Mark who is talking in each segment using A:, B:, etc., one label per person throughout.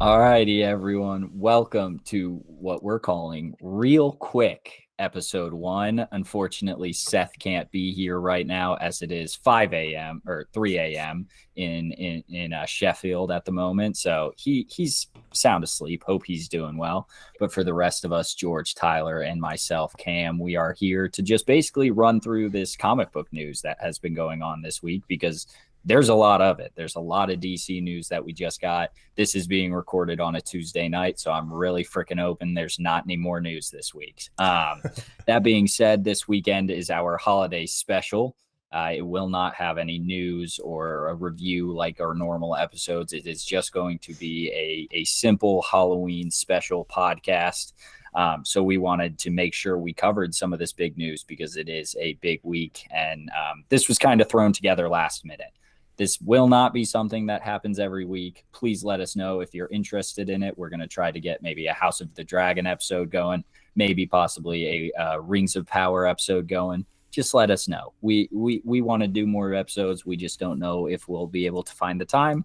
A: Alrighty, everyone. Welcome to what we're calling ReelQuick episode 1. Unfortunately, Seth can't be here right now as it is 5 a.m. or 3 a.m. in Sheffield at the moment. So he's sound asleep. Hope he's doing well. But for the rest of us, George, Tyler, and myself, Cam, we are here to just basically run through this comic book news that has been going on this week because there's a lot of it. There's a lot of DC news that we just got. This is being recorded on a Tuesday night, so I'm really freaking open. There's not any more news this week. That being said, this weekend is our holiday special. It will not have any news or a review like our normal episodes. It is just going to be a simple Halloween special podcast. So we wanted to make sure we covered some of this big news because it is a big week, and this was kind of thrown together last minute. This will not be something that happens every week. Please let us know if you're interested in it. We're going to try to get maybe a House of the Dragon episode going, maybe possibly a Rings of Power episode going. Just let us know. We want to do more episodes. We just don't know if we'll be able to find the time.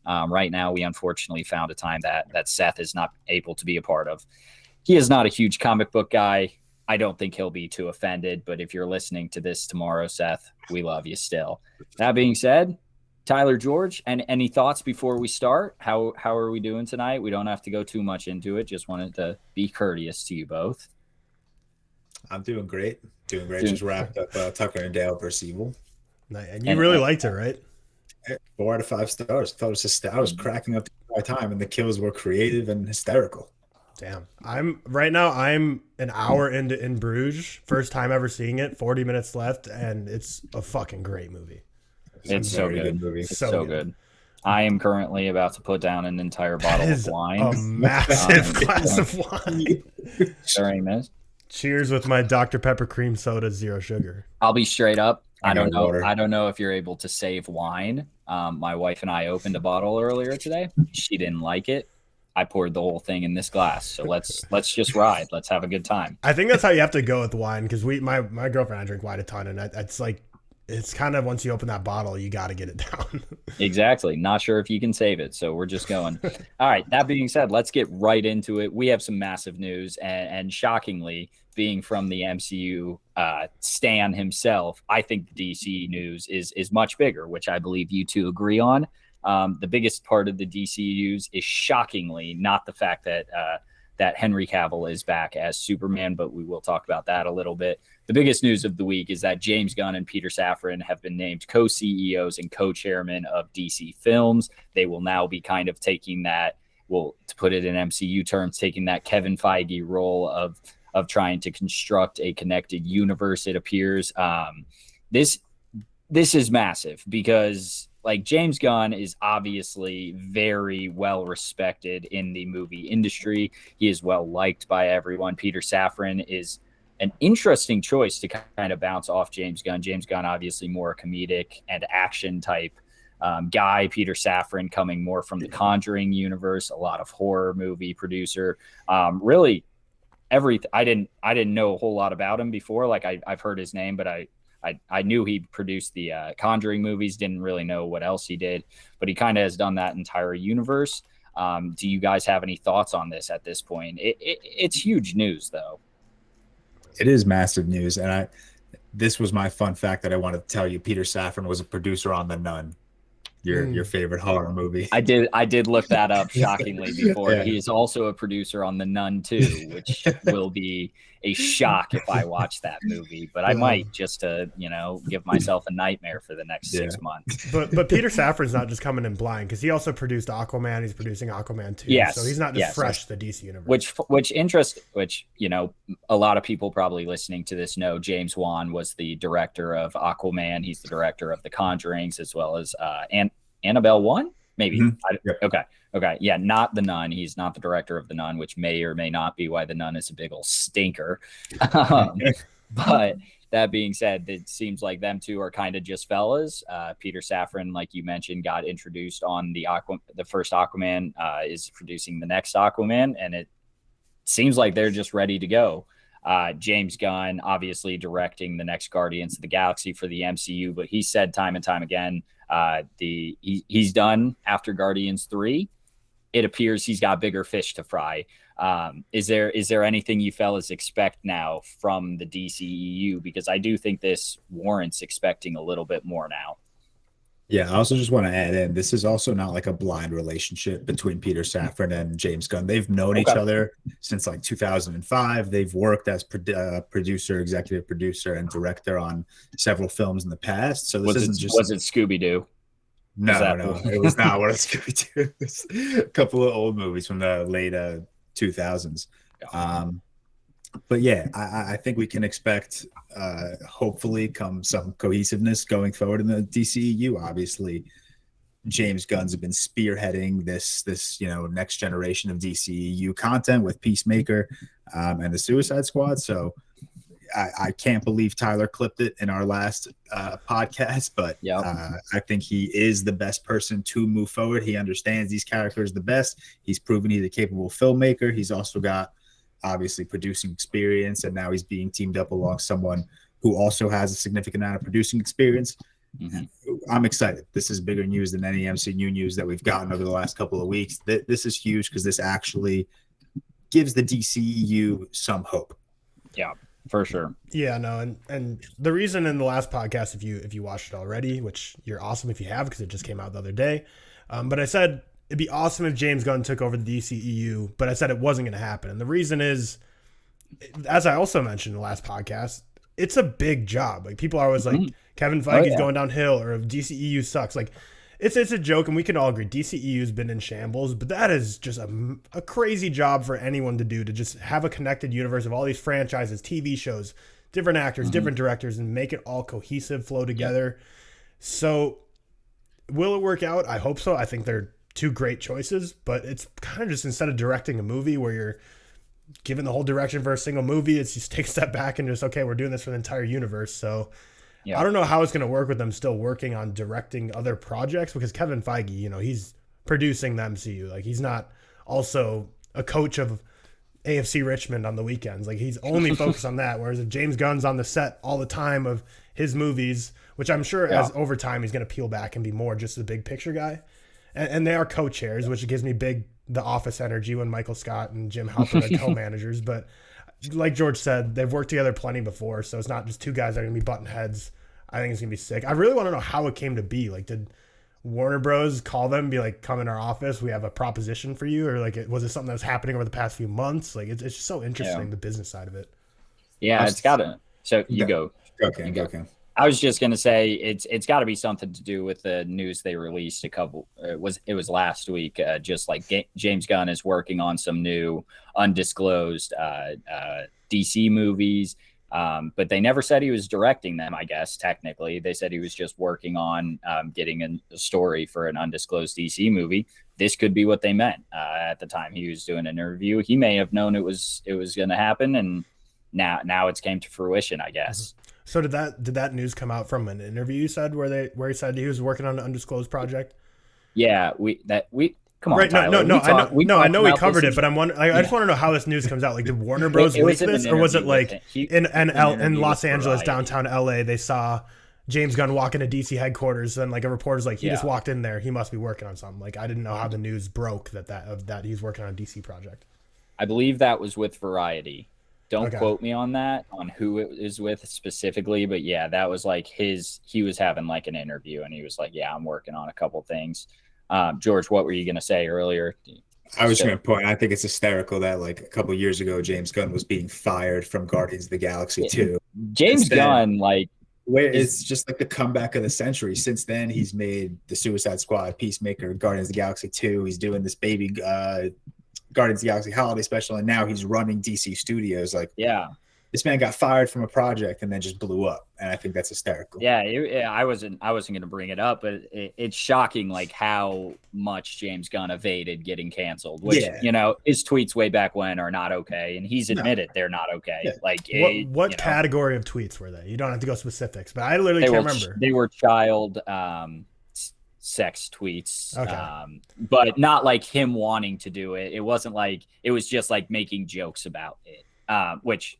A: Right now, we unfortunately found a time that Seth is not able to be a part of. He is not a huge comic book guy. I don't think he'll be too offended, but if you're listening to this tomorrow, Seth, we love you still. That being said, Tyler, George, and any thoughts before we start? How are we doing tonight? We don't have to go too much into it. Just wanted to be courteous to you both.
B: I'm doing great. Just wrapped up Tucker and Dale versus Evil.
C: And you really liked it, right?
B: 4 out of 5 stars. I was cracking up the entire time, and the kills were creative and hysterical.
C: Damn. I'm an hour into In Bruges. First time ever seeing it. 40 minutes left, and it's a fucking great movie.
A: It's so good.
B: Movie.
A: It's so good. I am currently about to put down an entire bottle of wine.
C: A massive glass of wine.
A: During this.
C: Cheers with my Dr. Pepper cream soda, 0 sugar.
A: I'll be straight up. I don't know.
B: Water.
A: I don't know if you're able to save wine. My wife and I opened a bottle earlier today. She didn't like it. I poured the whole thing in this glass. So let's just ride. Let's have a good time.
C: I think that's how you have to go with wine because my girlfriend and I drink wine a ton, and it's kind of once you open that bottle, you got to get it down.
A: Exactly. Not sure if you can save it. So we're just going. All right. That being said, let's get right into it. We have some massive news, and shockingly, being from the MCU, Stan himself, I think the DC news is much bigger, which I believe you two agree on. The biggest part of the DCEUs is shockingly not the fact that Henry Cavill is back as Superman, but we will talk about that a little bit. The biggest news of the week is that James Gunn and Peter Safran have been named co-CEOs and co-chairman of DC Films. They will now be kind of taking that, well, to put it in MCU terms, taking that Kevin Feige role of trying to construct a connected universe, it appears. This is massive because like James Gunn is obviously very well respected in the movie industry. He is well liked by everyone. Peter Safran is an interesting choice to kind of bounce off James Gunn. James Gunn, obviously more I and action type guy. Peter Safran coming more from the Conjuring universe, a lot of horror movie producer. Really everything. I didn't know a whole lot about him before. Like I've heard his name, but I knew he produced the Conjuring movies, didn't really know what else he did, but he kind of has done that entire universe. Do you guys have any thoughts on this at this point? It's huge news, though.
B: It is massive news, and this was my fun fact that I wanted to tell you. Peter Safran was a producer on The Nun, your favorite horror movie.
A: I did look that up shockingly before.
B: Yeah.
A: He is also a producer on The Nun 2, which will be a shock if I watch that movie, but I might just to, give myself a nightmare for the next 6 months.
C: But Peter Safran's not just coming in blind because he also produced Aquaman. He's producing Aquaman 2.
A: Yes,
C: so he's not just fresh to the DC universe.
A: Which a lot of people probably listening to this know James Wan was the director of Aquaman. He's the director of The Conjurings as well as Annabelle 1, maybe.
B: Mm-hmm.
A: Okay. Yeah, not The Nun. He's not the director of The Nun, which may or may not be why The Nun is a big old stinker. But that being said, it seems like them two are kind of just fellas. Peter Safran, like you mentioned, got introduced on the first Aquaman, is producing the next Aquaman, and it seems like they're just ready to go. James Gunn, obviously directing the next Guardians of the Galaxy for the MCU, but he said time and time again, he's done after Guardians 3. it appears he's got bigger fish to fry. Is there anything you fellas expect now from the DCEU? Because I do think this warrants expecting a little bit more now.
B: Yeah, I also just want to add in, this is also not like a blind relationship between Peter Safran and James Gunn. They've known each other since like 2005. They've worked as producer, executive producer, and director on several films in the past. So this
A: was it Scooby-Doo?
B: No, it was not what it's going to do. It's a couple of old movies from the late 2000s. But yeah, I think we can expect, hopefully, some cohesiveness going forward in the DCEU. Obviously, James Gunn's been spearheading this next generation of DCEU content with Peacemaker and the Suicide Squad. So I can't believe Tyler clipped it in our last podcast, but I think he is the best person to move forward. He understands these characters the best. He's proven he's a capable filmmaker. He's also got obviously producing experience, and now he's being teamed up along someone who also has a significant amount of producing experience. I'm excited. This is bigger news than any MCU news that we've gotten over the last couple of weeks. This is huge because this actually gives the DCEU some hope.
A: Yeah, for sure.
C: Yeah, no, and the reason in the last podcast, if you watched it already, which you're awesome if you have because it just came out the other day, but I said it'd be awesome if James Gunn took over the DCEU, but I said it wasn't going to happen. And the reason is, as I also mentioned in the last podcast, it's a big job. Like, people are always like, Kevin Feige's going downhill, or DCEU sucks. Like, it's a joke, and we can all agree DCEU's been in shambles, but that is just a crazy job for anyone to do, to just have a connected universe of all these franchises, TV shows, different actors, different directors, and make it all cohesive, flow together. So will it work out? I hope so. I think they're two great choices, but it's kind of just, instead of directing a movie where you're given the whole direction for a single movie, it's just take a step back and just, okay, we're doing this for the entire universe. So I don't know how it's going to work with them still working on directing other projects, because Kevin Feige, he's producing the MCU. Like, he's not also a coach of AFC Richmond on the weekends. Like, he's only focused on that. Whereas if James Gunn's on the set all the time of his movies, which I'm sure as over time he's going to peel back and be more just a big picture guy. And they are co-chairs, which gives me The Office energy when Michael Scott and Jim Halpert are co-managers. But like George said, they've worked together plenty before, so it's not just two guys that are going to be butting heads. I think it's going to be sick. I really want to know how it came to be. Like, did Warner Bros. Call them and be like, come in our office, we have a proposition for you? Or like, was it something that was happening over the past few months? Like, it's just so interesting, the business side of it.
A: Yeah, it's got to. So you go.
B: Okay.
A: I was just gonna say it's got to be something to do with the news they released it was last week. Just like James Gunn is working on some new undisclosed DC movies, but they never said he was directing them. I guess technically they said he was just working on getting a story for an undisclosed DC movie. This could be what they meant at the time he was doing an interview. He may have known it was going to happen, and now it's came to fruition, I guess.
C: So did that news come out from an interview you said where he said he was working on an undisclosed project?
A: Yeah, come on,
C: right?
A: Tyler.
C: I know we covered it, but I'm wondering. I just want to know how this news comes out. Like, did Warner Bros. leak this, or was it like in Los Angeles, downtown LA, they saw James Gunn walk into DC headquarters, and like a reporter's like, he just walked in there, he must be working on something. Like, I didn't know how the news broke that he's working on a DC project.
A: I believe that was with Variety. Don't quote me on that, on who it is with specifically, but yeah, that was like he was having like an interview, and he was like, yeah, I'm working on a couple things. George, what were you going to say earlier?
B: I was going to point, I think it's hysterical that like a couple of years ago, James Gunn was being fired from Guardians of the Galaxy 2.
A: James Gunn, like,
B: it's just like the comeback of the century. Since then, he's made the Suicide Squad, Peacemaker, Guardians of the Galaxy 2. He's doing this baby Guardians of the Galaxy holiday special, and now he's running DC Studios. Like, this man got fired from a project and then just blew up, and I think that's hysterical.
A: Yeah, I wasn't going to bring it up, but it's shocking like how much James Gunn evaded getting canceled. Which his tweets way back when are not okay, and he's admitted they're not okay. Yeah. Like,
C: what category of tweets were they? You don't have to go specifics, but I literally can't remember.
A: They were child sex tweets, but not like him wanting to do it. It wasn't like, it was just like making jokes about it, which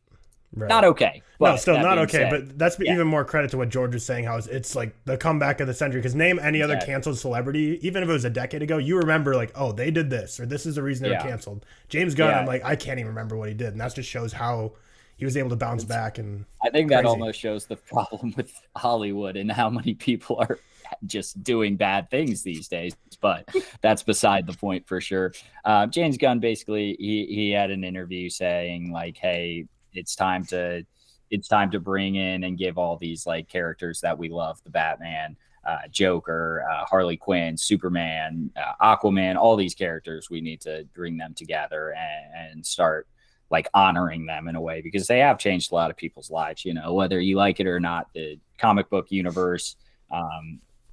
C: Right.
A: Not okay.
C: No, still not okay.
A: Said,
C: but that's even more credit to what George was saying, how it's like the comeback of the century. Because name any other canceled celebrity, even if it was a decade ago, you remember like, oh, they did this, or this is the reason they were canceled. James Gunn, I'm like, I can't even remember what he did. And that just shows how he was able to bounce back. And
A: I think that almost shows the problem with Hollywood and how many people are just doing bad things these days, but that's beside the point for sure. James Gunn, basically, he had an interview saying like, hey, it's time to bring in and give all these like characters that we love, the Batman, Joker, Harley Quinn, Superman, Aquaman, all these characters, we need to bring them together and start like honoring them in a way, because they have changed a lot of people's lives, you know, whether you like it or not. The comic book universe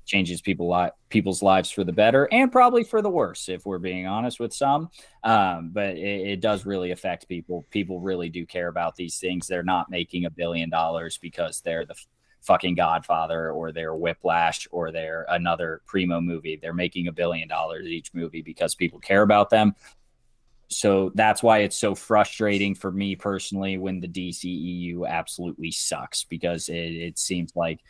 A: changes people's lives for the better and probably for the worse, if we're being honest with some. But it does really affect people. People really do care about these things. They're not making $1 billion because they're the fucking Godfather or they're Whiplash or they're another primo movie. They're making $1 billion each movie because people care about them. So that's why it's so frustrating for me personally when the DCEU absolutely sucks, because it seems like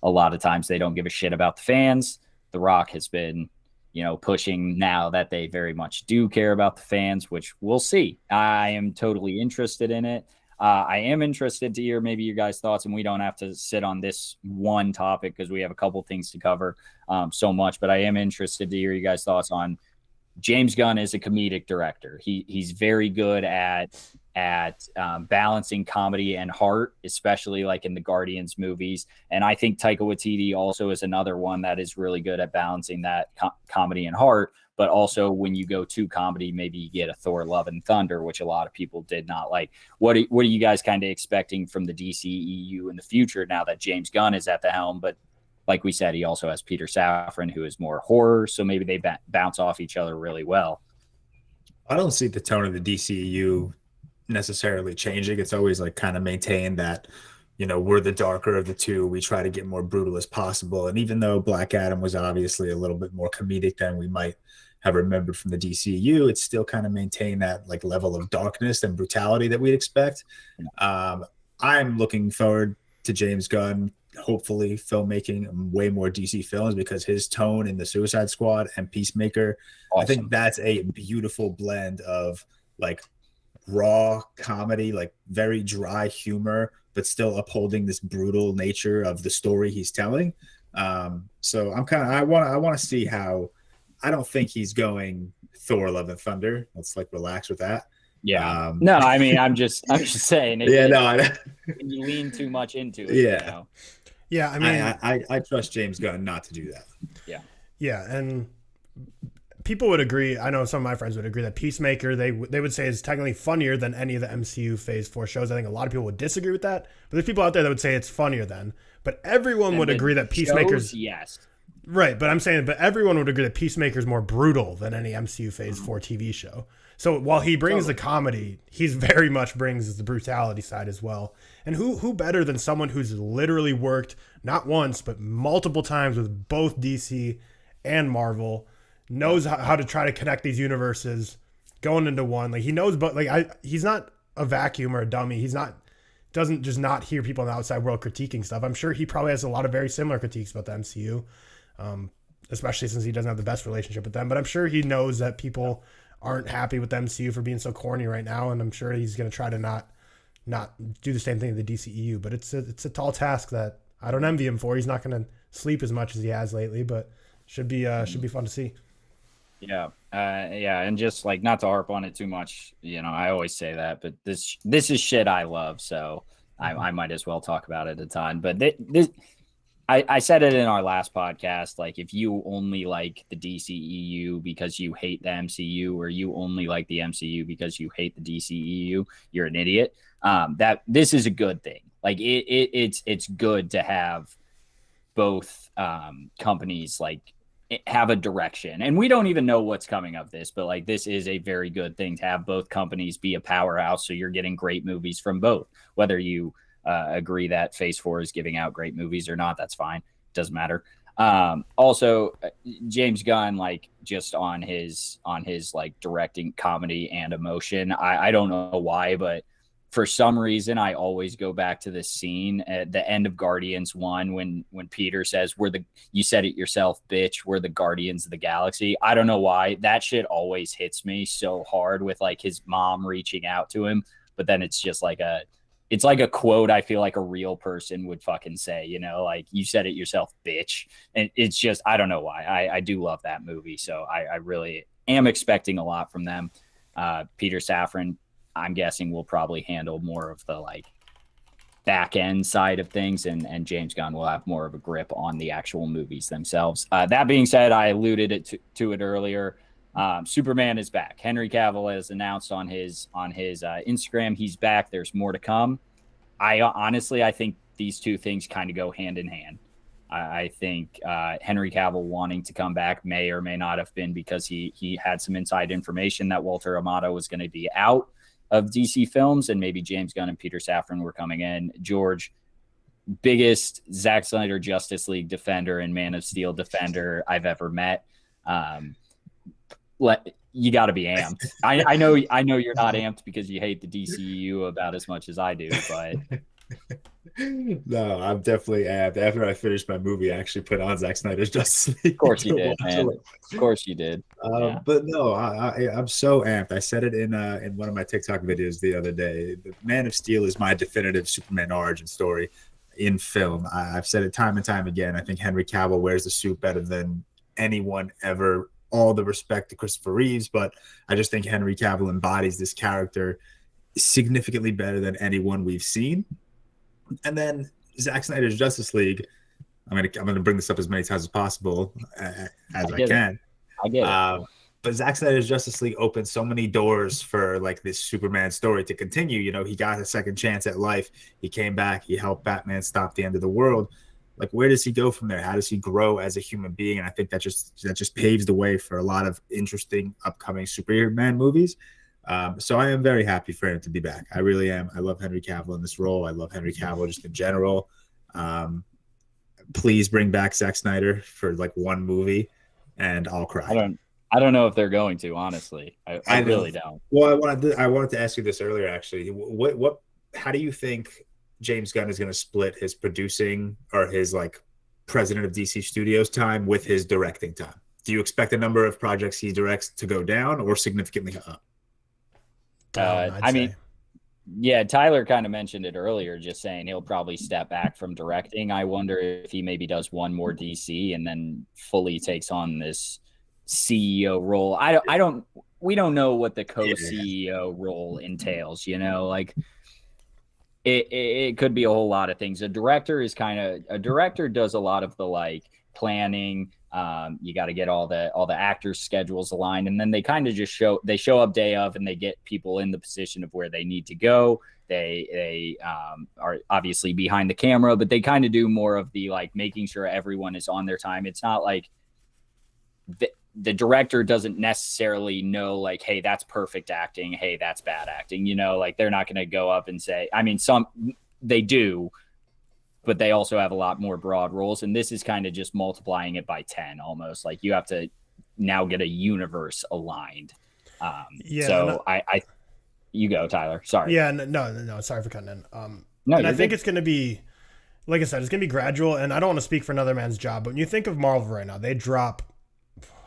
A: a lot of times they don't give a shit about the fans. The Rock has been, you know, pushing now that they very much do care about the fans, which we'll see. I am totally interested in it. I am interested to hear maybe your guys' thoughts, and we don't have to sit on this one topic because we have a couple things to cover so much, but I am interested to hear you guys' thoughts on James Gunn is a comedic director. He's very good at balancing comedy and heart, especially like in the Guardians movies. And I think Taika Waititi also is another one that is really good at balancing that comedy and heart. But also when you go to comedy, maybe you get a Thor Love and Thunder, which a lot of people did not like. What are you guys kind of expecting from the DCEU in the future now that James Gunn is at the helm? But like we said, he also has Peter Safran, who is more horror. So maybe they bounce off each other really well.
B: I don't see the tone of the DCEU necessarily changing. It's always like kind of maintained that, you know, we're the darker of the two. We try to get more brutal as possible. And even though Black Adam was obviously a little bit more comedic than we might have remembered from the DCEU, it's still kind of maintained that like level of darkness and brutality that we'd expect. I'm looking forward to James Gunn hopefully filmmaking way more DC films, because his tone in the Suicide Squad and Peacemaker, awesome. I think that's a beautiful blend of like raw comedy, like very dry humor, but still upholding this brutal nature of the story he's telling. So I want to see how. I don't think he's going Thor Love and Thunder. Let's like relax with that.
A: Yeah. No, I mean, I'm just saying. When you lean too much into it.
B: Yeah.
A: You know?
C: Yeah, I mean,
B: I trust James Gunn not to do that.
A: Yeah.
C: Yeah, and people would agree. I know some of my friends would agree that Peacemaker they would say is technically funnier than any of the MCU Phase 4 shows. I think a lot of people would disagree with that, but there's people out there that would say it's funnier than. But everyone would agree that Peacemaker's
A: yes.
C: Right, but I'm saying, but everyone would agree that Peacemaker's more brutal than any MCU Phase 4 TV show. So while he brings the comedy, he's very much brings the brutality side as well. And who better than someone who's literally worked not once but multiple times with both DC and Marvel, knows how to try to connect these universes going into one. Like he knows, but like he's not a vacuum or a dummy. He's not doesn't just not hear people in the outside world critiquing stuff. I'm sure he probably has a lot of very similar critiques about the MCU, especially since he doesn't have the best relationship with them. But I'm sure he knows that people aren't happy with the MCU for being so corny right now, and I'm sure he's going to try to not do the same thing to the DCEU. But it's a tall task that I don't envy him for. He's not going to sleep as much as he has lately, but should be fun to see.
A: Yeah. And just like, not to harp on it too much, you know, I always say that, but this is shit I love, so I might as well talk about it a ton. But this I said it in our last podcast, like if you only like the DCEU because you hate the MCU, or you only like the MCU because you hate the DCEU, you're an idiot. That this is a good thing. Like it's good to have both companies like have a direction. And we don't even know what's coming of this, but like this is a very good thing to have both companies be a powerhouse, so you're getting great movies from both. Whether you agree that Phase 4 is giving out great movies or not, that's fine. Doesn't matter. Also, James Gunn, like just on his like directing comedy and emotion, I don't know why, but for some reason, I always go back to this scene at the end of Guardians 1 when Peter says, you said it yourself, bitch, we're the Guardians of the Galaxy. I don't know why. That shit always hits me so hard with like his mom reaching out to him. But then it's just like it's like a quote I feel like a real person would fucking say, you know, like you said it yourself, bitch. And it's just, I don't know why. I do love that movie. So I really am expecting a lot from them. Peter Safran, I'm guessing, will probably handle more of the like back end side of things, and James Gunn will have more of a grip on the actual movies themselves. That being said, I alluded to it earlier. Superman is back. Henry Cavill has announced on his Instagram he's back. There's more to come. I think these two things kind of go hand in hand. I think Henry Cavill wanting to come back may or may not have been because he had some inside information that Walter Amato was going to be out of DC films, and maybe James Gunn and Peter Safran were coming in. George, biggest Zack Snyder Justice League defender and Man of Steel defender I've ever met. You got to be amped. I know you're not amped because you hate the DCEU about as much as I do, but
B: no, I'm definitely amped. After I finished my movie, I actually put on Zack Snyder's Justice League.
A: Of course you did, man. Of course you did. Yeah.
B: But no, I'm so amped. I said it in one of my TikTok videos the other day. The Man of Steel is my definitive Superman origin story in film. I've said it time and time again. I think Henry Cavill wears the suit better than anyone ever. All the respect to Christopher Reeves, but I just think Henry Cavill embodies this character significantly better than anyone we've seen. And then Zack Snyder's Justice League. I'm gonna bring this up as many times as possible as I can.
A: I get it.
B: But Zack Snyder's Justice League opened so many doors for like this Superman story to continue. You know, he got a second chance at life. He came back. He helped Batman stop the end of the world. Like, where does he go from there? How does he grow as a human being? And I think that just paves the way for a lot of interesting upcoming Superman movies. So I am very happy for him to be back. I really am. I love Henry Cavill in this role. I love Henry Cavill just in general. Please bring back Zack Snyder for like one movie, and I'll cry.
A: I don't know if they're going to. Honestly, I really don't.
B: Well, I wanted to ask you this earlier. Actually, how do you think James Gunn is going to split his producing or his like president of DC Studios time with his directing time? Do you expect the number of projects he directs to go down or significantly up?
A: Yeah, Tyler kind of mentioned it earlier, just saying he'll probably step back from directing. I wonder if he maybe does one more DC and then fully takes on this CEO role. We don't know what the co-CEO role entails, you know, like it could be a whole lot of things. A director does a lot of the like planning. You got to get all the actors' schedules aligned, and then they kind of just show up day of, and they get people in the position of where they need to go. They are obviously behind the camera, but they kind of do more of the like making sure everyone is on their time. It's not like the director doesn't necessarily know like, hey, that's perfect acting, hey, that's bad acting. You know, like they're not going to go up and say. I mean, some they do. But they also have a lot more broad roles. And this is kind of just multiplying it by 10 almost. Like you have to now get a universe aligned. So you go, Tyler. Sorry.
C: Yeah, no. Sorry for cutting in.
A: No,
C: and I think it's going to be, like I said, it's going to be gradual. And I don't want to speak for another man's job, but when you think of Marvel right now, they drop,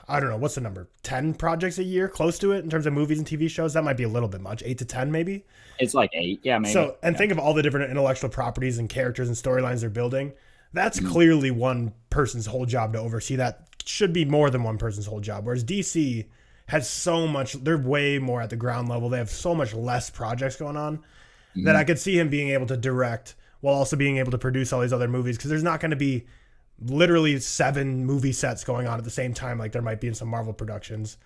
C: I don't know, what's the number? 10 projects a year, close to it in terms of movies and TV shows. That might be a little bit much. 8 to 10 maybe.
A: It's like 8. Yeah, maybe.
C: So, and think of all the different intellectual properties and characters and storylines they're building. That's clearly one person's whole job to oversee. That should be more than one person's whole job. Whereas DC has so much, they're way more at the ground level. They have so much less projects going on that I could see him being able to direct while also being able to produce all these other movies. Because there's not going to be literally 7 movie sets going on at the same time like there might be in some Marvel productions.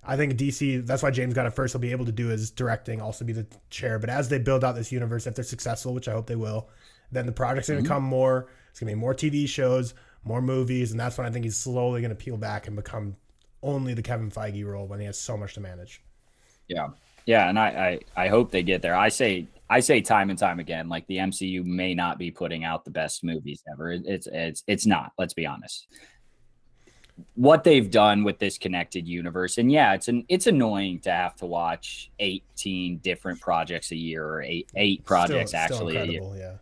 C: I think DC, that's why James Gunn at first will be able to do his directing, also be the chair. But as they build out this universe, if they're successful, which I hope they will, then the projects are going to come more. It's going to be more TV shows, more movies. And that's when I think he's slowly going to peel back and become only the Kevin Feige role when he has so much to manage.
A: Yeah. Yeah. And I hope they get there. I say time and time again, like the MCU may not be putting out the best movies ever. It's not, let's be honest. what they've done with this connected universe. And yeah, it's annoying to have to watch 18 different projects a year, or eight projects actually a year.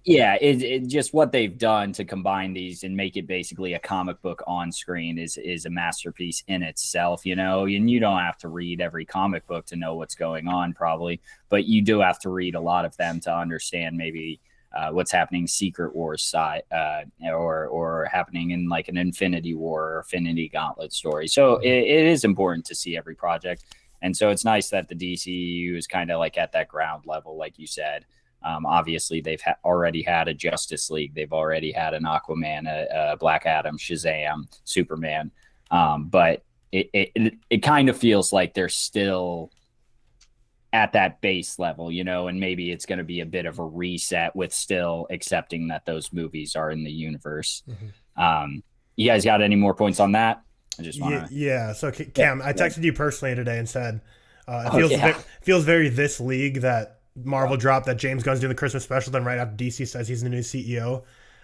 A: Yeah, it just what they've done to combine these and make it basically a comic book on screen is a masterpiece in itself, you know. And you don't have to read every comic book to know what's going on, probably, but you do have to read a lot of them to understand maybe what's happening Secret Wars side, or happening in like an Infinity War or Infinity Gauntlet story. So it is important to see every project, and so it's nice that the DCEU is kind of like at that ground level, like you said. Obviously, they've already had a Justice League. They've already had an Aquaman, a Black Adam, Shazam, Superman. But it kind of feels like they're still at that base level, you know, and maybe it's going to be a bit of a reset with still accepting that those movies are in the universe. You guys got any more points on that? I just want
C: to. So Cam, I texted you personally today and said it feels very this league that Marvel dropped that James Gunn's doing the Christmas special, then right after DC says he's the new CEO.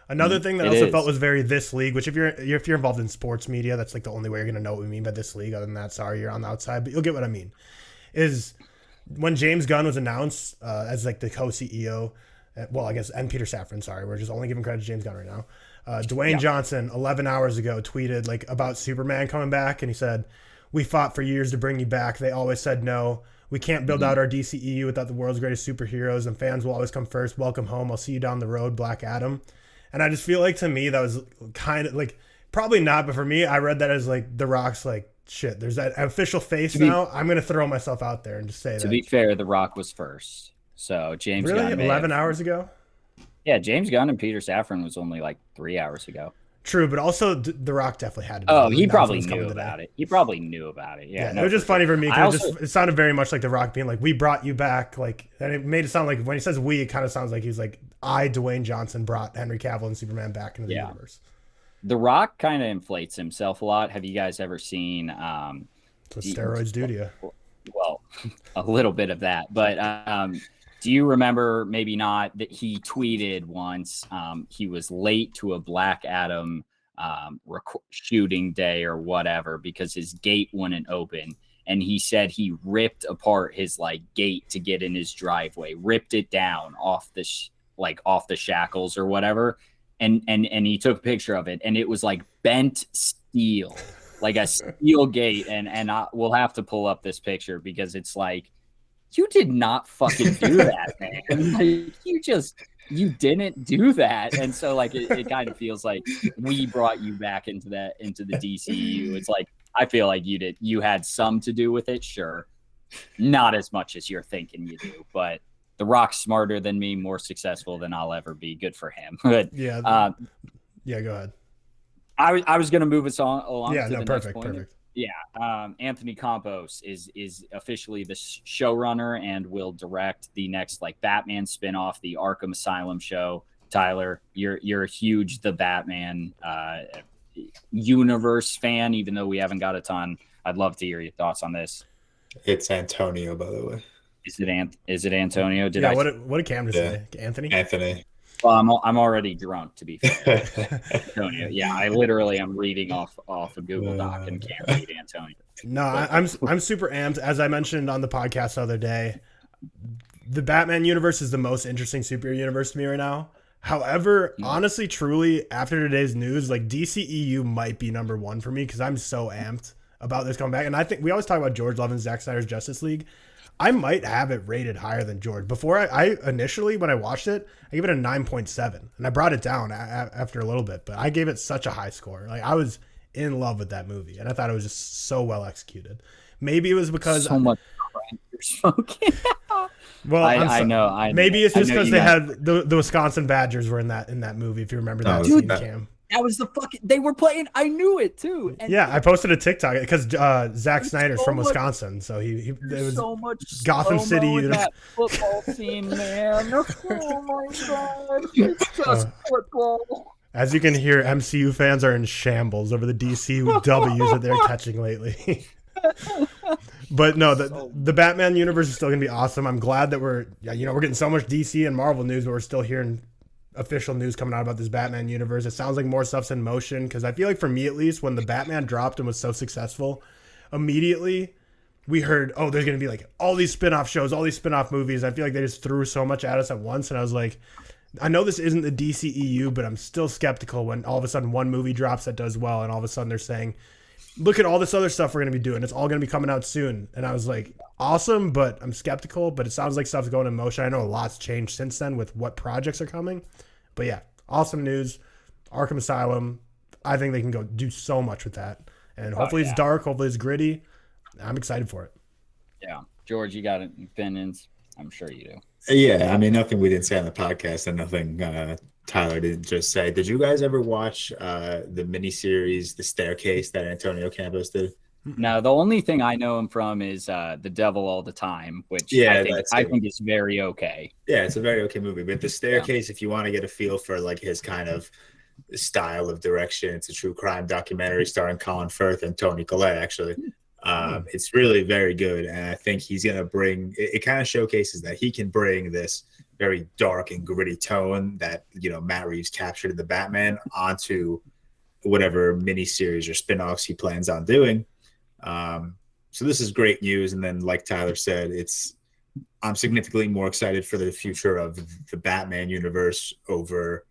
C: Another thing that felt was very this league, which if you're involved in sports media, that's like the only way you're gonna know what we mean by this league. Other than that, sorry, you're on the outside, but you'll get what I mean. Is when James Gunn was announced as like the co-CEO, well, I guess, and Peter Safran, sorry, we're just only giving credit to James Gunn right now. Dwayne Johnson 11 hours ago tweeted like about Superman coming back, and he said, "We fought for years to bring you back. They always said no. We can't build out our DCEU without the world's greatest superheroes, and fans will always come first. Welcome home. I'll see you down the road, Black Adam." And I just feel like, to me, that was kind of like, probably not, but for me, I read that as like The Rock's like, shit, there's that official face now. I'm going to throw myself out there and just say that.
A: To be fair, The Rock was first. So James Gunn.
C: Really? 11 hours ago?
A: Yeah, James Gunn and Peter Safran was only like 3 hours ago.
C: True, but also The Rock definitely had to.
A: Oh, he probably knew about it. He probably knew about it. Yeah,
C: no, it was just funny for me because it sounded very much like The Rock being like, "We brought you back," like, and it made it sound like when he says "we," it kind of sounds like he's like, "I, Dwayne Johnson, brought Henry Cavill and Superman back into the universe."
A: The Rock kind of inflates himself a lot. Have you guys ever seen?
C: That's what steroids do to you.
A: Well, a little bit of that, but. Do you remember, maybe not, that he tweeted once he was late to a Black Adam shooting day or whatever because his gate wouldn't open, and he said he ripped apart his like gate to get in his driveway, ripped it down off the shackles or whatever, and he took a picture of it, and it was like bent steel, like a steel gate, and we'll have to pull up this picture because it's like, you did not fucking do that, man. Like, you didn't do that. And so like it kind of feels like we brought you back into the DCU. It's like, I feel like you had some to do with it, sure. Not as much as you're thinking you do, but The Rock's smarter than me, more successful than I'll ever be. Good for him. But
C: go ahead.
A: I was gonna move us along.
C: Yeah,
A: to the
C: perfect,
A: next point.
C: perfect.
A: Yeah, Anthony Campos is officially the showrunner and will direct the next like Batman spinoff, the Arkham Asylum show. Tyler, you're a huge The Batman universe fan, even though we haven't got a ton. I'd love to hear your thoughts on this.
B: It's Antonio, by the way.
A: Is it Antonio?
C: What did Cam just say? Anthony.
A: Well, I'm already drunk, to be fair. Antonio. Yeah, I literally am reading off a Google Doc and can't read Antonio.
C: No, I'm super amped. As I mentioned on the podcast the other day, the Batman universe is the most interesting superhero universe to me right now. However, honestly, truly, after today's news, like DCEU might be number one for me because I'm so amped about this coming back. And I think we always talk about George Love and Zack Snyder's Justice League. I might have it rated higher than George. Before I initially, when I watched it, I gave it a 9.7, and I brought it down after a little bit, but I gave it such a high score. Like, I was in love with that movie, and I thought it was just so well executed. Maybe it was because
A: so much crap you're smoking.
C: Well,
A: I know.
C: Maybe it's just because they had the Wisconsin Badgers were in that movie. If you remember that scene, Cam.
A: That was they were playing. I knew it too. And
C: yeah, I posted a TikTok because Zack Snyder's from Wisconsin, so he it was
A: so much
C: Gotham City.
A: In that football scene, man. Oh my god, it's just football.
C: As you can hear, MCU fans are in shambles over the DCEUs that they're catching lately. But no, the Batman universe is still gonna be awesome. I'm glad that we're getting so much DC and Marvel news, but we're still hearing official news coming out about this Batman universe. It sounds like more stuff's in motion because I feel like for me at least, when the Batman dropped and was so successful, immediately we heard, oh, there's going to be like all these spin-off shows, all these spin-off movies. I feel like they just threw so much at us at once. And I was like, I know this isn't the DCEU, but I'm still skeptical when all of a sudden one movie drops that does well. And all of a sudden they're saying, look at all this other stuff we're going to be doing. It's all going to be coming out soon. And I was like, awesome, but I'm skeptical. But it sounds like stuff's going in motion. I know a lot's changed since then with what projects are coming. But yeah, awesome news. Arkham Asylum. I think they can go do so much with that. And hopefully it's dark. Hopefully it's gritty. I'm excited for it.
A: Yeah. George, you got opinions? I'm sure you do.
B: Yeah, I mean, nothing we didn't say on the podcast and nothing Tyler didn't just say. Did you guys ever watch the miniseries, The Staircase, that Antonio Campos did?
A: No, the only thing I know him from is The Devil All the Time, which I think is very okay.
B: Yeah, it's a very okay movie. But The Staircase, if you want to get a feel for like his kind of style of direction, it's a true crime documentary starring Colin Firth and Toni Collette, actually. It's really very good, and I think he's going to bring it kind of showcases that he can bring this very dark and gritty tone that, you know, Matt Reeves captured in the Batman onto whatever miniseries or spin-offs he plans on doing. So this is great news. And then, like Tyler said, I'm significantly more excited for the future of the Batman universe over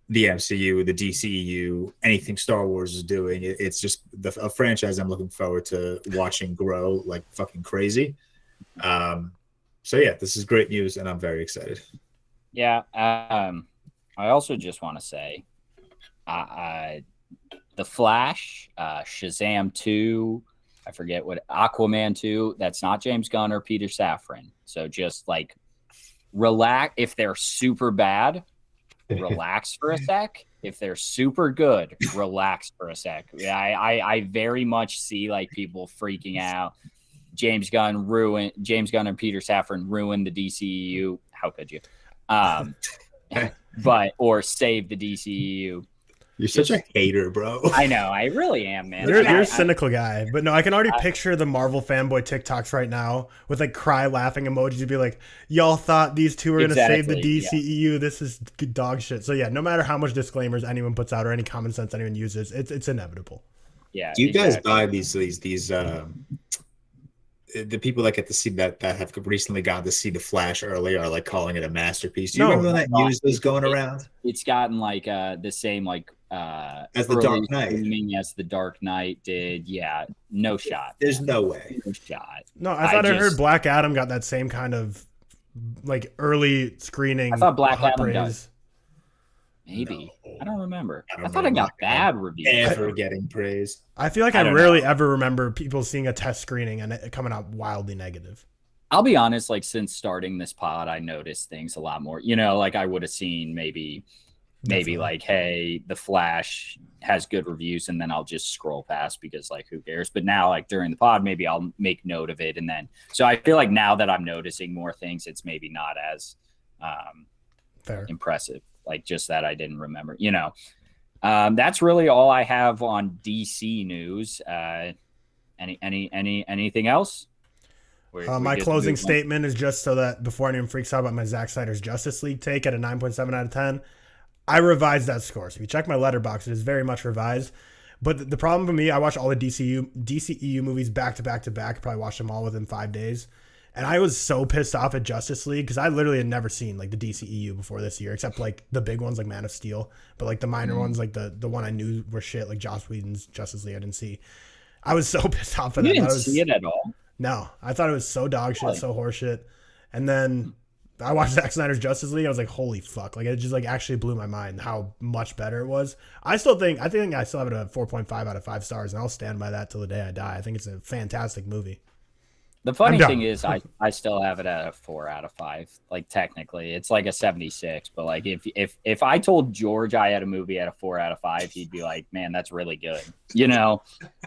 B: the MCU, the DCEU, anything Star Wars is doing. It's just a franchise I'm looking forward to watching grow like fucking crazy. So yeah, this is great news, and I'm very excited.
A: Yeah. I also just want to say, The Flash, Shazam 2, I forget what, Aquaman 2, that's not James Gunn or Peter Safran. So just like relax. If they're super bad, relax for a sec. If they're super good, relax for a sec. Yeah, I very much see like people freaking out. James Gunn and Peter Safran ruined the DCEU. How could you? Or save the DCEU.
B: You're such a hater, bro.
A: I know. I really am, man.
C: You're a cynical guy. But no, I can already picture the Marvel fanboy TikToks right now with like cry laughing emojis to be like, y'all thought these two were going to save the DCEU. Yeah. This is dog shit. So yeah, no matter how much disclaimers anyone puts out or any common sense anyone uses, it's inevitable.
A: Yeah.
B: Do you guys buy these the people that get to see that have recently gotten to see The Flash early are like calling it a masterpiece? Do you remember that news was going around?
A: It's gotten like the same like
B: as the Dark Knight.
A: As the Dark Knight did. Yeah, no shot.
B: There's no way.
A: No shot.
C: No, I thought I heard Black Adam got that same kind of like early screening.
A: I thought Black Adam does. Maybe. No. I don't remember. I thought I got bad reviews.
B: Ever getting praise.
C: I feel like I rarely ever remember people seeing a test screening and it coming out wildly negative.
A: I'll be honest, like since starting this pod, I noticed things a lot more. You know, like I would have seen maybe like, hey, The Flash has good reviews, and then I'll just scroll past because like who cares? But now like during the pod, maybe I'll make note of it, and then so I feel like now that I'm noticing more things, it's maybe not as impressive. Like just that I didn't remember, you know. That's really all I have on DC news. Anything else?
C: My closing statement is just so that before anyone freaks out about my Zack Snyder's Justice League take at a 9.7 out of 10, I revised that score. So if you check my letterbox, it is very much revised. But the problem for me, I watched all the DCEU movies back to back to back. Probably watched them all within 5 days. And I was so pissed off at Justice League because I literally had never seen like the DCEU before this year, except like the big ones like Man of Steel. But like the minor ones, like the one I knew were shit, like Joss Whedon's Justice League, I didn't see. I was so pissed off at that.
A: You didn't see it at all?
C: No, I thought it was so dog shit, so horseshit. And then I watched Zack Snyder's Justice League. I was like, holy fuck. Like it just like actually blew my mind how much better it was. I think I still have it at 4.5 out of 5 stars, and I'll stand by that till the day I die. I think it's a fantastic movie.
A: The funny thing is I still have it at a 4 out of 5. Like technically it's like a 76, but like if I told George I had a movie at a 4 out of 5, he'd be like, man, that's really good. You know?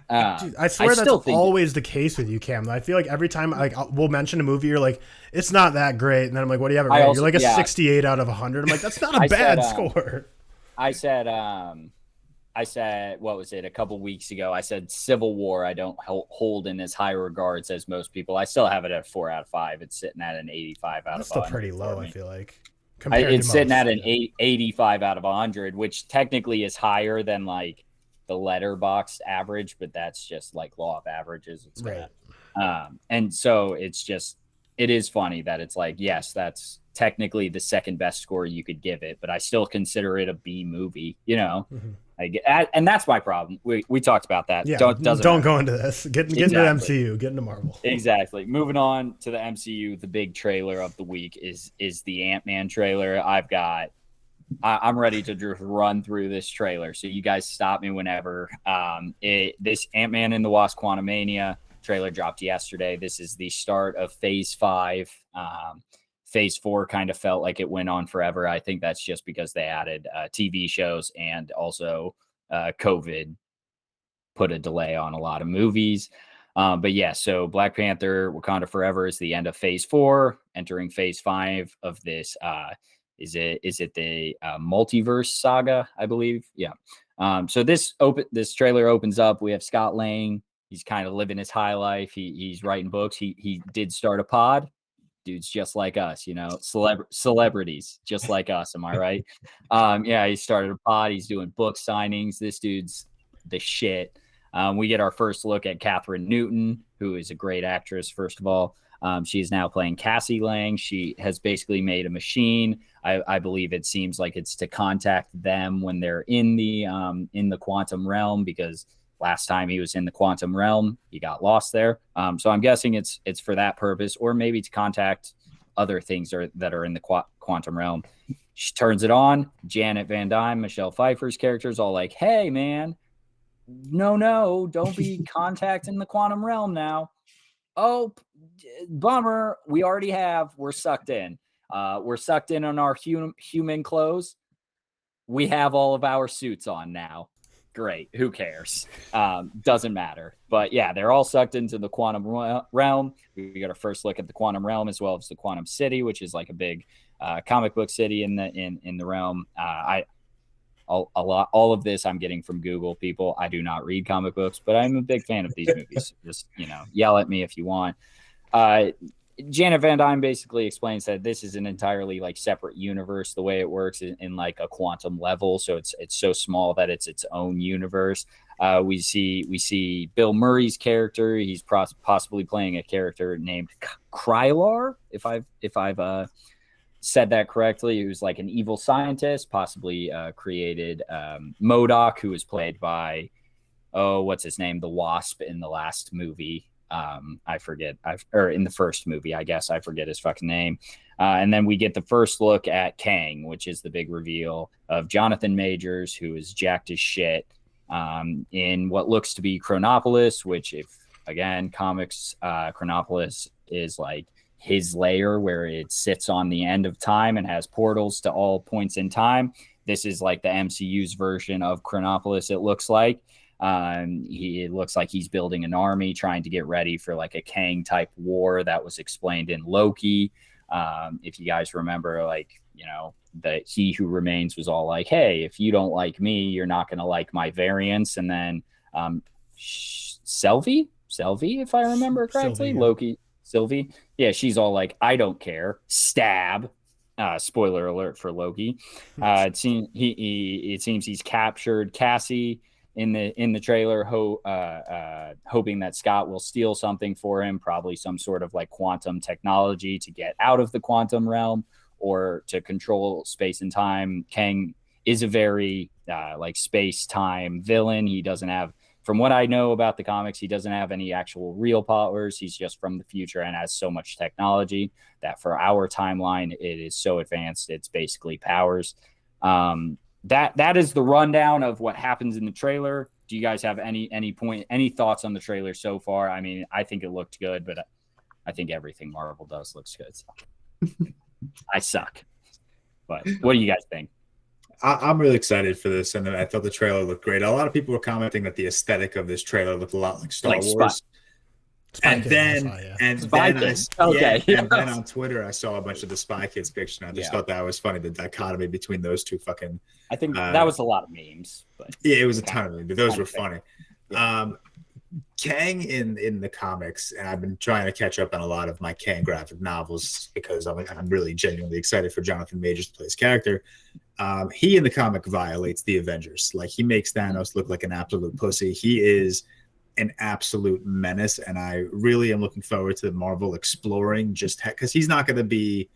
C: Dude, I swear that's always the case with you, Cam. I feel like every time we'll mention a movie, you're like, it's not that great. And then I'm like, what do you have it rated? You're like a 68 out of 100. I'm like, that's not a bad score.
A: I said, what was it, a couple weeks ago? I said Civil War I don't hold in as high regards as most people. I still have it at a 4 out of 5. It's sitting at an 85 out of 5.
C: That's still pretty low, I feel like.
A: It's sitting at an 85 out of 100, which technically is higher than like the Letterboxd average, but that's just like law of averages. It's
C: right.
A: And so it is funny that it's like, yes, that's technically the second best score you could give it, but I still consider it a B movie, you know? And that's my problem. We talked about that.
C: Yeah, don't go into this. Get into the MCU. Get into Marvel.
A: Exactly. Moving on to the MCU, the big trailer of the week is the Ant-Man trailer. I'm ready to just run through this trailer, so you guys stop me whenever. This Ant-Man and the Wasp Quantumania trailer dropped yesterday. This is the start of Phase 5. Phase 4 kind of felt like it went on forever. I think that's just because they added TV shows, and also COVID put a delay on a lot of movies. But yeah, so Black Panther, Wakanda Forever is the end of Phase 4, entering Phase 5 of this. Is it the multiverse saga, I believe? Yeah. So this trailer opens up. We have Scott Lang. He's kind of living his high life. He's writing books. He did start a pod. Dude's just like us, you know, celebrities just like us. Am I right? Yeah, he started a pod. He's doing book signings. This dude's the shit. We get our first look at Catherine Newton, who is a great actress, first of all. She is now playing Cassie Lang. She has basically made a machine. I believe it seems like it's to contact them when they're in the quantum realm, because last time he was in the quantum realm, he got lost there. So I'm guessing it's for that purpose, or maybe to contact other things that are in the quantum realm. She turns it on. Janet Van Dyne, Michelle Pfeiffer's character, is all like, hey, man, no, don't be contacting the quantum realm now. Oh, bummer. We already have. We're sucked in. We're sucked in on our human clothes. We have all of our suits on now. Great. Who cares? Doesn't matter. But yeah, they're all sucked into the quantum realm. We got our first look at the quantum realm, as well as the quantum city, which is like a big comic book city in the realm. All of this I'm getting from Google, people. I do not read comic books, but I'm a big fan of these movies. Just, yell at me if you want. Janet Van Dyne basically explains that this is an entirely like separate universe. The way it works in like a quantum level, so it's so small that it's its own universe. We see Bill Murray's character. He's possibly playing a character named Krylar, if I've said that correctly. He was like an evil scientist, possibly created MODOK, who was played by what's his name, the Wasp in the last movie. I forget, or in the first movie, I guess. I forget his fucking name. And then we get the first look at Kang, which is the big reveal of Jonathan Majors, who is jacked as shit in what looks to be Chronopolis, which, if again, comics, Chronopolis is like his layer where it sits on the end of time and has portals to all points in time. This is like the MCU's version of Chronopolis, it looks like. It looks like he's building an army, trying to get ready for like a Kang type war that was explained in Loki. If you guys remember, like, the He Who Remains was all like, hey, if you don't like me, you're not going to like my variants. And then Sylvie, if I remember correctly,
C: Sylvie, yeah.
A: Loki, Sylvie. Yeah, she's all like, I don't care. Stab. Spoiler alert for Loki. It seems he's captured Cassie in the trailer, hoping that Scott will steal something for him, probably some sort of like quantum technology to get out of the quantum realm or to control space and time. Kang is a very like space-time villain. He doesn't have, from what I know about the comics, he doesn't have any actual real powers. He's just from the future and has so much technology that for our timeline, it is so advanced, it's basically powers. That is the rundown of what happens in the trailer. Do you guys have any thoughts on the trailer so far? I mean, I think it looked good, but I think everything Marvel does looks good. So. I suck. But what do you guys think?
B: I'm really excited for this, and I thought the trailer looked great. A lot of people were commenting that the aesthetic of this trailer looked a lot like Star Wars. And then on Twitter, I saw a bunch of the Spy Kids pictures, and I just thought that was funny, the dichotomy between those two fucking.
A: I think that was a lot of memes, but
B: yeah, it was a ton of memes, but those were funny. Kang in the comics, and I've been trying to catch up on a lot of my Kang graphic novels because I'm really genuinely excited for Jonathan Majors to play his character. He in the comic violates the Avengers. Like, he makes Thanos look like an absolute pussy. He is an absolute menace, and I really am looking forward to Marvel exploring just because he's not going to be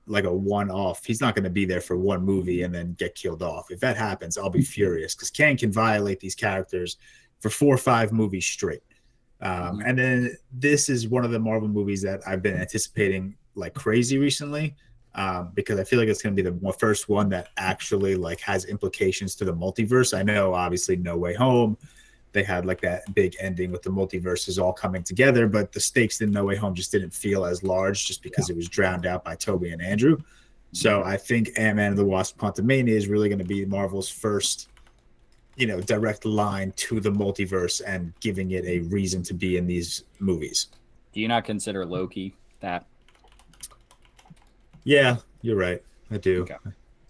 B: like a one-off. He's not going to be there for one movie and then get killed off. If that happens, I'll be furious because Kang can violate these characters for 4 or 5 movies straight. And then this is one of the Marvel movies that I've been anticipating like crazy recently, because I feel like it's going to be the first one that actually like has implications to the multiverse. I know obviously No Way Home, they had like that big ending with the multiverses all coming together, but the stakes in No Way Home just didn't feel as large just because it was drowned out by Toby and Andrew. So I think Ant-Man and the Wasp Quantumania is really going to be Marvel's first, direct line to the multiverse and giving it a reason to be in these movies.
A: Do you not consider Loki that?
B: Yeah, you're right. I do.
A: Okay.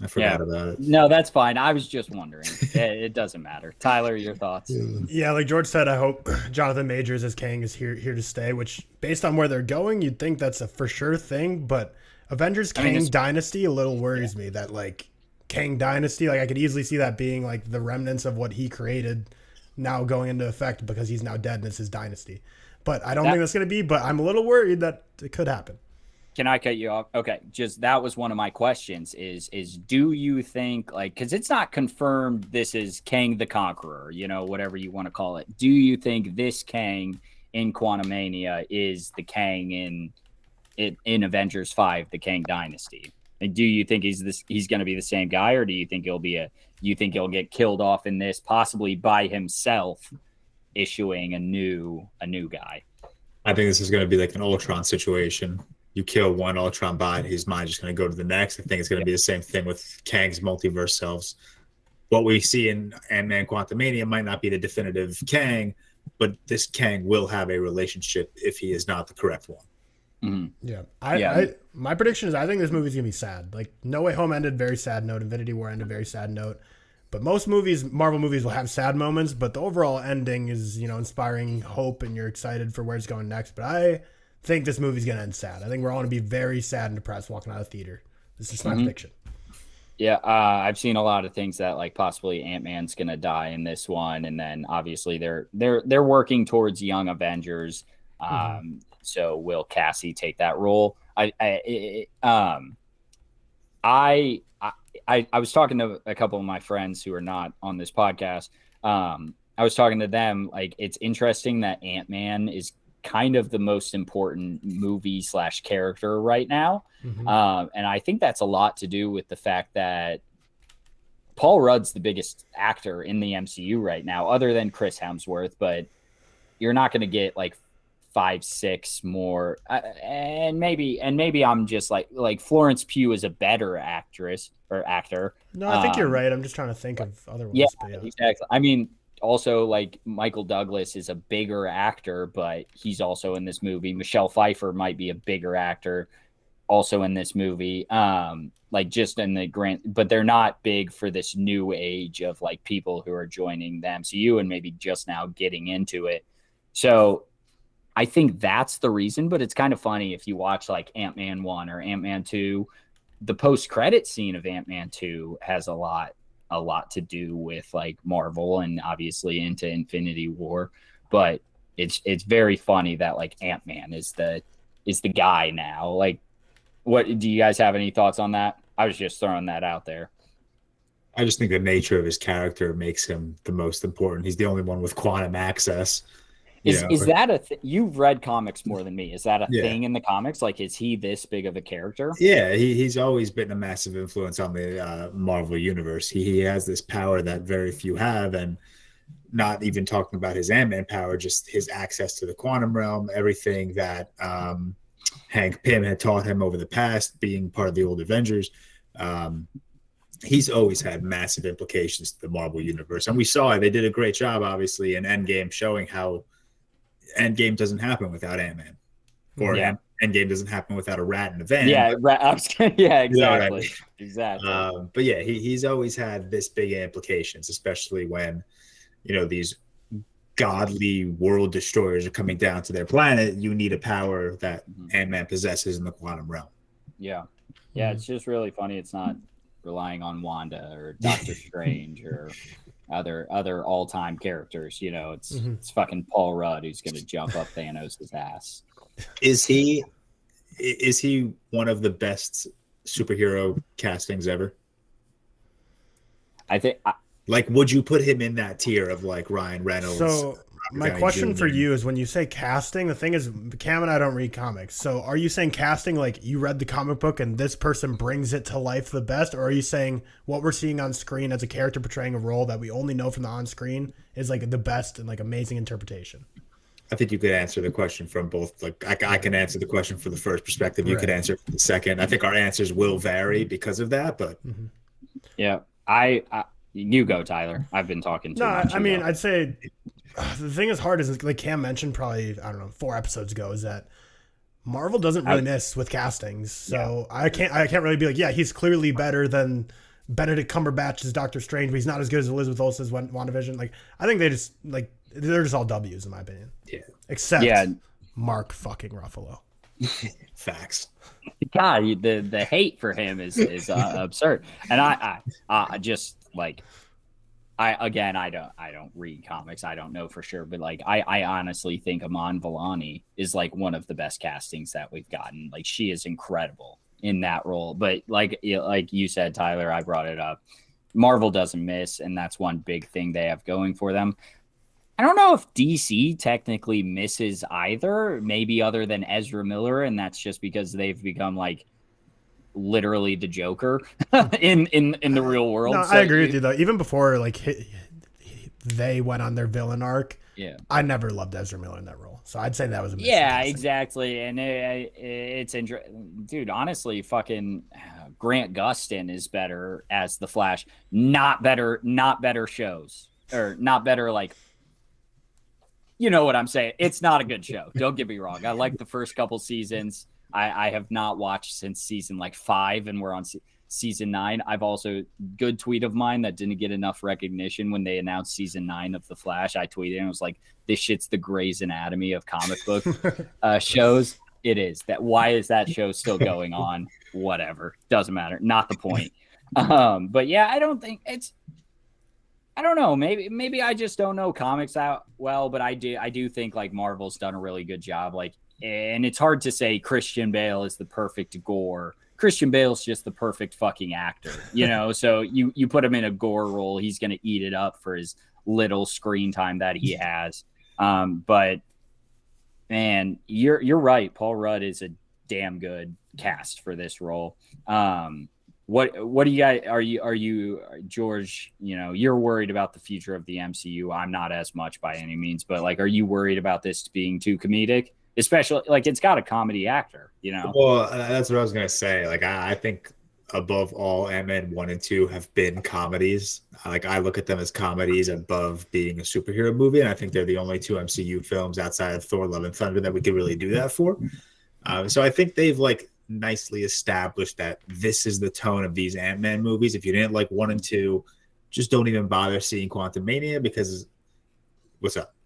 B: I forgot about it.
A: No, that's fine. I was just wondering. It doesn't matter. Tyler, your thoughts?
C: Yeah, like George said, I hope Jonathan Majors as Kang is here to stay, which based on where they're going, you'd think that's a for sure thing. But Avengers Kang Dynasty a little worries me that like Kang Dynasty, like I could easily see that being like the remnants of what he created now going into effect because he's now dead and it's his dynasty. But I don't think that's going to be, but I'm a little worried that it could happen.
A: Can I cut you off? Okay, just that was one of my questions is do you think, like, because it's not confirmed this is Kang the Conqueror, whatever you want to call it. Do you think this Kang in Quantumania is the Kang in Avengers 5, the Kang Dynasty? And do you think he's going to be the same guy, or do you think he'll get killed off in this, possibly by himself issuing a new guy?
B: I think this is going to be like an Ultron situation. You kill one Ultron bot, his mind just going to go to the next. I think it's going to be the same thing with Kang's multiverse selves. What we see in Ant-Man Quantumania might not be the definitive Kang, but this Kang will have a relationship if he is not the correct one.
A: Mm-hmm.
C: Yeah. My prediction is I think this movie's going to be sad. Like, No Way Home ended very sad note. Infinity War ended very sad note. But most movies, Marvel movies, will have sad moments, but the overall ending is, inspiring hope and you're excited for where it's going next. But I think this movie's going to end sad. I think we're all going to be very sad and depressed walking out of the theater. This is my prediction.
A: Yeah, I've seen a lot of things that like possibly Ant-Man's going to die in this one, and then obviously they're working towards Young Avengers. So will Cassie take that role? I was talking to a couple of my friends who are not on this podcast. I was talking to them, like, it's interesting that Ant-Man is kind of the most important movie / character right now. And I think that's a lot to do with the fact that Paul Rudd's the biggest actor in the MCU right now, other than Chris Hemsworth, but you're not going to get like 5, 6 more. And maybe I'm just like Florence Pugh is a better actress or actor.
C: No, I think you're right. I'm just trying to think of other ones.
A: Yeah, exactly. I mean, also, like, Michael Douglas is a bigger actor, but he's also in this movie. Michelle Pfeiffer might be a bigger actor also in this movie. Like, just in the but they're not big for this new age of like people who are joining the MCU and maybe just now getting into it. So I think that's the reason, but it's kind of funny if you watch like Ant-Man 1 or Ant-Man 2, the post-credit scene of Ant-Man 2 has a lot to do with like Marvel and obviously into Infinity War, but it's very funny that like Ant-Man is the guy now. Like, what do you guys have any thoughts on that? I was just throwing that out there.
B: I just think the nature of his character makes him the most important. He's the only one with quantum access.
A: Is that you've read comics more than me? Is that a thing in the comics? Like, is he this big of a character?
B: Yeah, he's always been a massive influence on the Marvel universe. He has this power that very few have, and not even talking about his Ant-Man power, just his access to the quantum realm, everything that Hank Pym had taught him over the past, being part of the old Avengers. He's always had massive implications to the Marvel universe, and we saw it. They did a great job, obviously, in Endgame, showing how Endgame doesn't happen without Ant-Man, or Endgame doesn't happen without a rat in a van.
A: Exactly.
B: But yeah, he's always had this big implications, especially when these godly world destroyers are coming down to their planet, you need a power that Ant-Man possesses in the quantum realm.
A: Yeah. It's just really funny. It's not relying on Wanda or Doctor Strange or other all-time characters. You know, it's fucking Paul Rudd who's going to jump up Thanos' ass.
B: Is he one of the best superhero castings ever?
A: I think.
B: Like, would you put him in that tier of like Ryan Reynolds?
C: So my question for you is, when you say casting, the thing is, Cam and I don't read comics. So are you saying casting like you read the comic book and this person brings it to life the best? Or are you saying what we're seeing on screen as a character portraying a role that we only know from the on-screen is like the best and like amazing interpretation?
B: I think you could answer the question from both. Like I can answer the question for the first perspective. You could answer for the second. I think our answers will vary because of that. But
A: yeah, you go, Tyler. I've been talking too much.
C: I mean, I'd say the thing is hard is like Cam mentioned probably, I don't know, 4 episodes ago, is that Marvel doesn't really miss with castings. So I can't really be like, yeah, he's clearly better than Benedict Cumberbatch as Doctor Strange, but he's not as good as Elizabeth Olsen's WandaVision. Like, I think they're just all W's in my opinion.
B: Yeah.
C: Except Mark fucking Ruffalo.
B: Facts.
A: God, the hate for him is absurd. And I just like, I don't read comics. I don't know for sure, but like I honestly think Iman Vellani is like one of the best castings that we've gotten. Like, she is incredible in that role. But like you said, Tyler, I brought it up. Marvel doesn't miss, and that's one big thing they have going for them. I don't know if DC technically misses either, maybe other than Ezra Miller, and that's just because they've become like literally the Joker in the real world.
C: No,
A: so
C: I agree with you though. Even before like they went on their villain arc, I never loved Ezra Miller in that role. So I'd say that was a miss.
A: Yeah, exactly. And it's interesting, dude. Honestly, fucking Grant Gustin is better as the Flash. Not better shows, or not better like. You know what I'm saying? It's not a good show. Don't get me wrong. I like the first couple seasons. I have not watched since season like 5, and we're on season 9. I've also, good tweet of mine that didn't get enough recognition when they announced season 9 of The Flash. I tweeted and was like, "This shit's the Grey's Anatomy of comic book shows." It is. That. Why is that show still going on? Whatever, doesn't matter. Not the point. But yeah, I don't think it's. I don't know. Maybe I just don't know comics out well, but I do think like Marvel's done a really good job. Like, and it's hard to say Christian Bale is the perfect Gore. Christian Bale's just the perfect fucking actor, you know? So you put him in a Gore role, he's going to eat it up for his little screen time that he has. But man, you're right. Paul Rudd is a damn good cast for this role. What do you guys, are you George, you know, you're worried about the future of the MCU. I'm not as much by any means, but like, are you worried about this being too comedic? Especially like it's got a comedy actor, you know?
B: Well, that's what I was going to say. Like, I think above all, Ant-Man 1 and 2 have been comedies. Like, I look at them as comedies above being a superhero movie. And I think they're the only 2 MCU films outside of Thor, Love and Thunder that we could really do that for. So I think they've like nicely established that this is the tone of these Ant-Man movies. If you didn't like 1 and 2, just don't even bother seeing Quantumania, because what's up?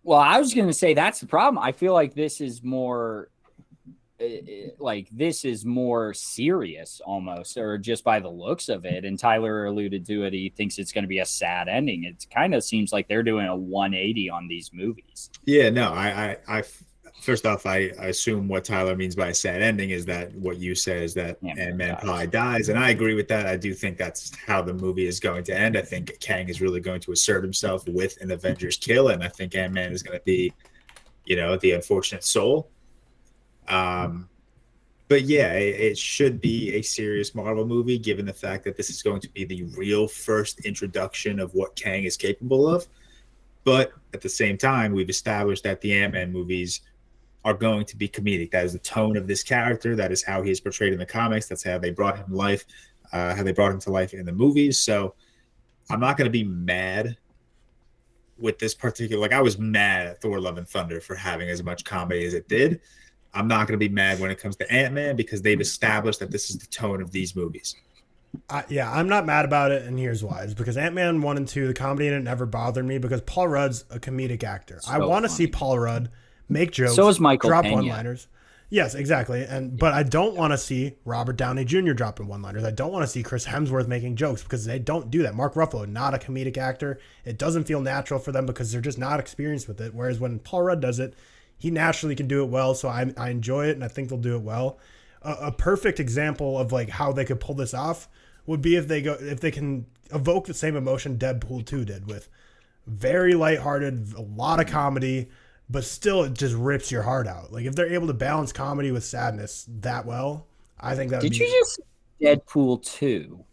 A: Well, I was going to say that's the problem. I feel like this is more serious almost, or just by the looks of it. And Tyler alluded to it. He thinks it's going to be a sad ending. It kind of seems like they're doing a 180 on these movies.
B: Yeah, no, I first off, I assume what Tyler means by a sad ending is that what you said is that Ant-Man probably dies. And I agree with that. I do think that's how the movie is going to end. I think Kang is really going to assert himself with an Avengers kill. And I think Ant-Man is going to be, you know, the unfortunate soul. But yeah, it should be a serious Marvel movie, given the fact that this is going to be the real first introduction of what Kang is capable of. But at the same time, we've established that the Ant-Man movies are going to be comedic. That is the tone of this character. That is how he is portrayed in the comics. That's how they brought him to life, in the movies. So I'm not going to be mad with this particular. Like, I was mad at Thor: Love and Thunder for having as much comedy as it did. I'm not going to be mad when it comes to Ant-Man, because they've established that this is the tone of these movies.
C: I'm not mad about it, and here's why. It's because Ant-Man 1 and 2, the comedy in it never bothered me because Paul Rudd's a comedic actor. I want to see Paul Rudd make jokes,
A: So is Michael
C: drop
A: Pena.
C: one-liners. Yes, exactly. But I don't want to see Robert Downey Jr. dropping one-liners. I don't want to see Chris Hemsworth making jokes because they don't do that. Mark Ruffalo, not a comedic actor. It doesn't feel natural for them because they're just not experienced with it. Whereas when Paul Rudd does it, he naturally can do it well. So I enjoy it, and I think they'll do it well. A perfect example of like how they could pull this off would be if they can evoke the same emotion Deadpool 2 did, with very lighthearted, a lot of comedy, but still it just rips your heart out. Like if they're able to balance comedy with sadness that well, I think that would
A: Did you just Deadpool 2?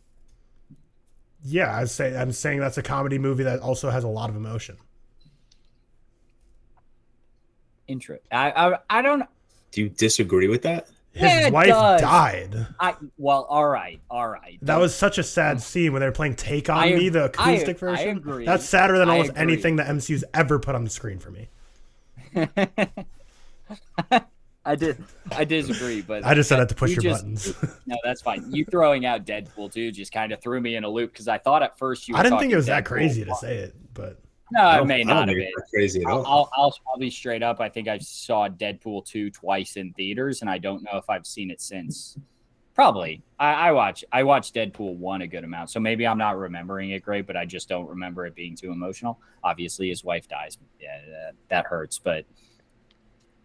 C: Yeah, I'm saying that's a comedy movie that also has a lot of emotion.
A: I don't.
B: Do you disagree with that?
C: His wife died.
A: All right.
C: That was such a sad scene when they were playing "Take on Me," the acoustic version.
A: I agree.
C: That's sadder than almost anything the MCU's ever put on the screen for me.
A: I disagree, but
C: I just said that to push your buttons.
A: No, that's fine. You throwing out Deadpool 2 just kind of threw me in a loop because I thought at first
C: I didn't think it was that crazy to say it, but
A: no, it may not have been
B: crazy at all.
A: I'll be straight up. I think I saw Deadpool 2 twice in theaters, and I don't know if I've seen it since. Probably. I watched Deadpool 1 a good amount, so maybe I'm not remembering it great, but I just don't remember it being too emotional. Obviously, his wife dies. Yeah, that hurts, but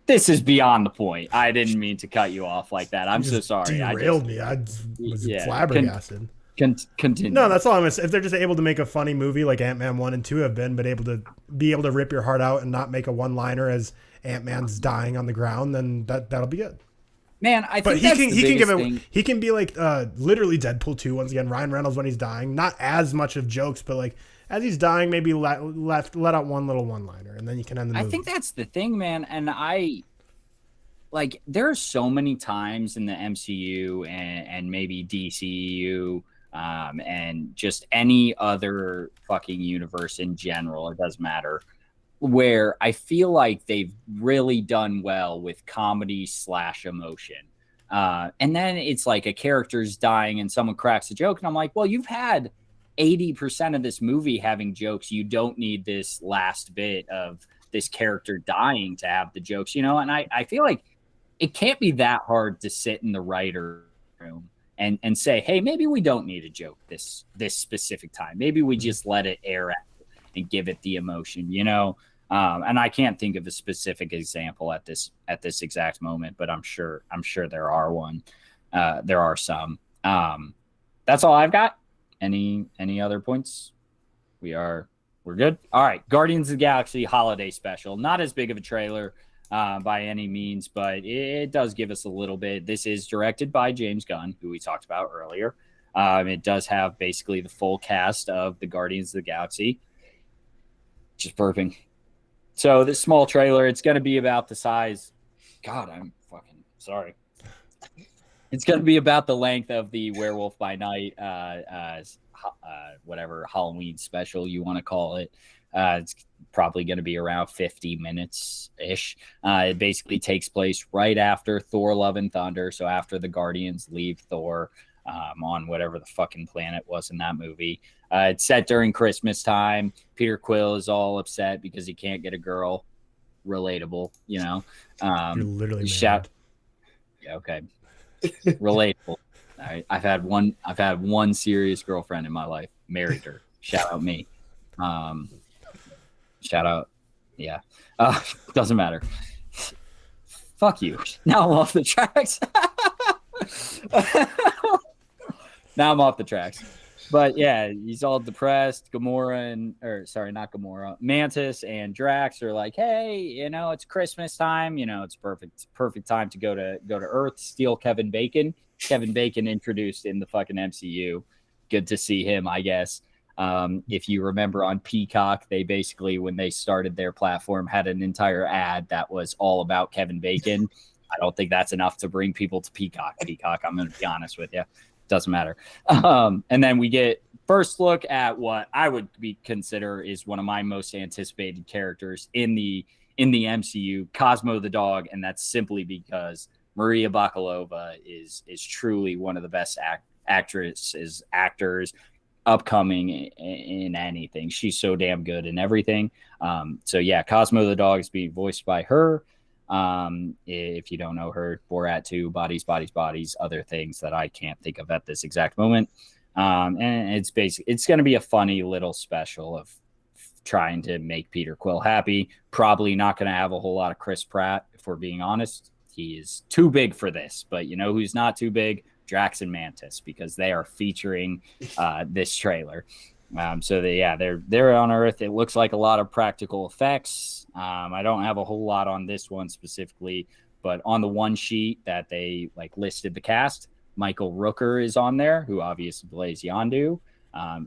A: this is beyond the point. I didn't mean to cut you off like that. I'm so sorry.
C: Derailed me. I was flabbergasted.
A: Continue.
C: No, that's all I'm saying. If they're just able to make a funny movie like Ant-Man 1 and 2 have been, but able to rip your heart out and not make a one-liner as Ant-Man's dying on the ground, then that'll be good.
A: Man, I think
C: he can be like literally Deadpool 2 once again. Ryan Reynolds when he's dying, not as much of jokes, but like as he's dying, maybe let out one little one-liner, and then you can end the movie.
A: I think that's the thing, man. And there are so many times in the MCU and maybe DCEU. And just any other fucking universe in general, it doesn't matter, where I feel like they've really done well with comedy / emotion. And then it's like a character's dying and someone cracks a joke. And I'm like, well, you've had 80% of this movie having jokes. You don't need this last bit of this character dying to have the jokes, And I feel like it can't be that hard to sit in the writer room and say, hey, maybe we don't need a joke this specific time. Maybe we just let it air out and give it the emotion, And I can't think of a specific example at this exact moment, but I'm sure there are one. There are some. That's all I've got. Any other points? We're good. All right. Guardians of the Galaxy holiday special. Not as big of a trailer by any means, but it does give us a little bit. This is directed by James Gunn, who we talked about earlier. It does have basically the full cast of the Guardians of the Galaxy, which is perfect. So this small trailer, it's going to be about the size. God, I'm fucking sorry. It's going to be about the length of the Werewolf by Night, whatever Halloween special you want to call it. It's probably going to be around 50 minutes-ish. It basically takes place right after Thor Love and Thunder, so after the Guardians leave Thor on whatever the fucking planet was in that movie. It's set during Christmas time. Peter Quill is all upset because he can't get a girl. Relatable, You're
C: literally mad.
A: Yeah, okay. Relatable. All right. I've had one serious girlfriend in my life. Married her. Shout out me. Shout out. Yeah. Doesn't matter. Fuck you. Now I'm off the tracks. Now I'm off the tracks. But yeah, he's all depressed. Mantis and Drax are like, hey, it's Christmas time. It's perfect time to go to Earth, steal Kevin Bacon. Kevin Bacon introduced in the fucking MCU. Good to see him, I guess. If you remember on Peacock, they basically, when they started their platform, had an entire ad that was all about Kevin Bacon. I don't think that's enough to bring people to Peacock. I'm going to be honest with you. Doesn't matter. And then we get first look at what I would consider is one of my most anticipated characters in the MCU, Cosmo the dog, and that's simply because Maria Bakalova is truly one of the best actresses, actors, upcoming in anything. She's so damn good in everything. So yeah, Cosmo the dog is being voiced by her. If you don't know her, Borat 2, Bodies, Bodies, Bodies, other things that I can't think of at this exact moment. And it's going to be a funny little special of trying to make Peter Quill happy. Probably not going to have a whole lot of Chris Pratt, if we're being honest. He is too big for this, but you know who's not too big? Drax and Mantis, because they are featuring this trailer. So they're on Earth. It looks like a lot of practical effects. I don't have a whole lot on this one specifically, but on the one sheet that they listed the cast, Michael Rooker is on there, who obviously plays Yondu,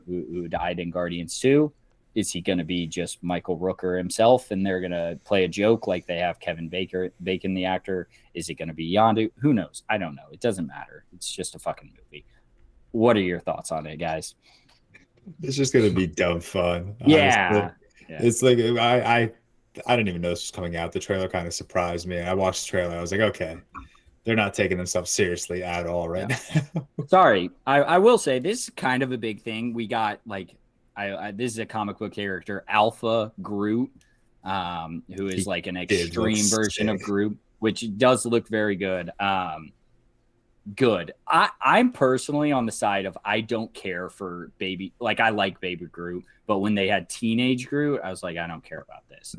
A: who died in Guardians 2. Is he going to be just Michael Rooker himself, and they're going to play a joke like they have Kevin Bacon, the actor? Is it going to be Yondu? Who knows? I don't know. It doesn't matter. It's just a fucking movie. What are your thoughts on it, guys?
B: It's just going to be dumb fun.
A: Yeah.
B: It's like I didn't even know this was coming out. The trailer kind of surprised me. I watched the trailer. I was like, okay, they're not taking themselves seriously at all right now.
A: Sorry. I will say this is kind of a big thing. We got this is a comic book character, Alpha Groot, who is like an extreme version of Groot, which does look very good. Good. I'm personally on the side of I don't care for baby. Like, I like baby Groot, but when they had teenage Groot, I was like, I don't care about this.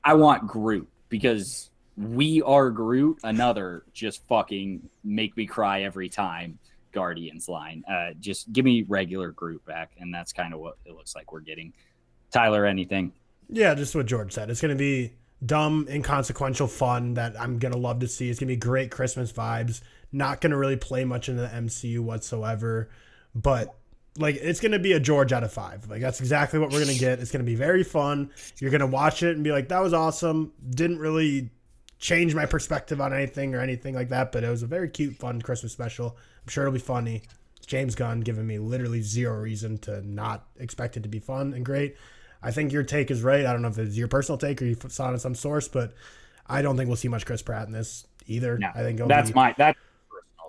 A: I want Groot because we are Groot. Another just fucking make me cry every time Guardians line. Just give me regular Groot back, and that's kind of what it looks like we're getting. Tyler, anything?
C: Yeah, just what George said. It's going to be dumb, inconsequential fun that I'm going to love to see. It's going to be great Christmas vibes. Not going to really play much into the MCU whatsoever, but it's going to be a George out of 5. That's exactly what we're going to get. It's going to be very fun. You're going to watch it and be like, that was awesome. Didn't really change my perspective on anything or anything like that, but it was a very cute, fun Christmas special. I'm sure it'll be funny. It's James Gunn giving me literally zero reason to not expect it to be fun and great. I think your take is right. I don't know if it's your personal take or you saw it in some source, but I don't think we'll see much Chris Pratt in this either.
A: No,
C: I think
A: that's personal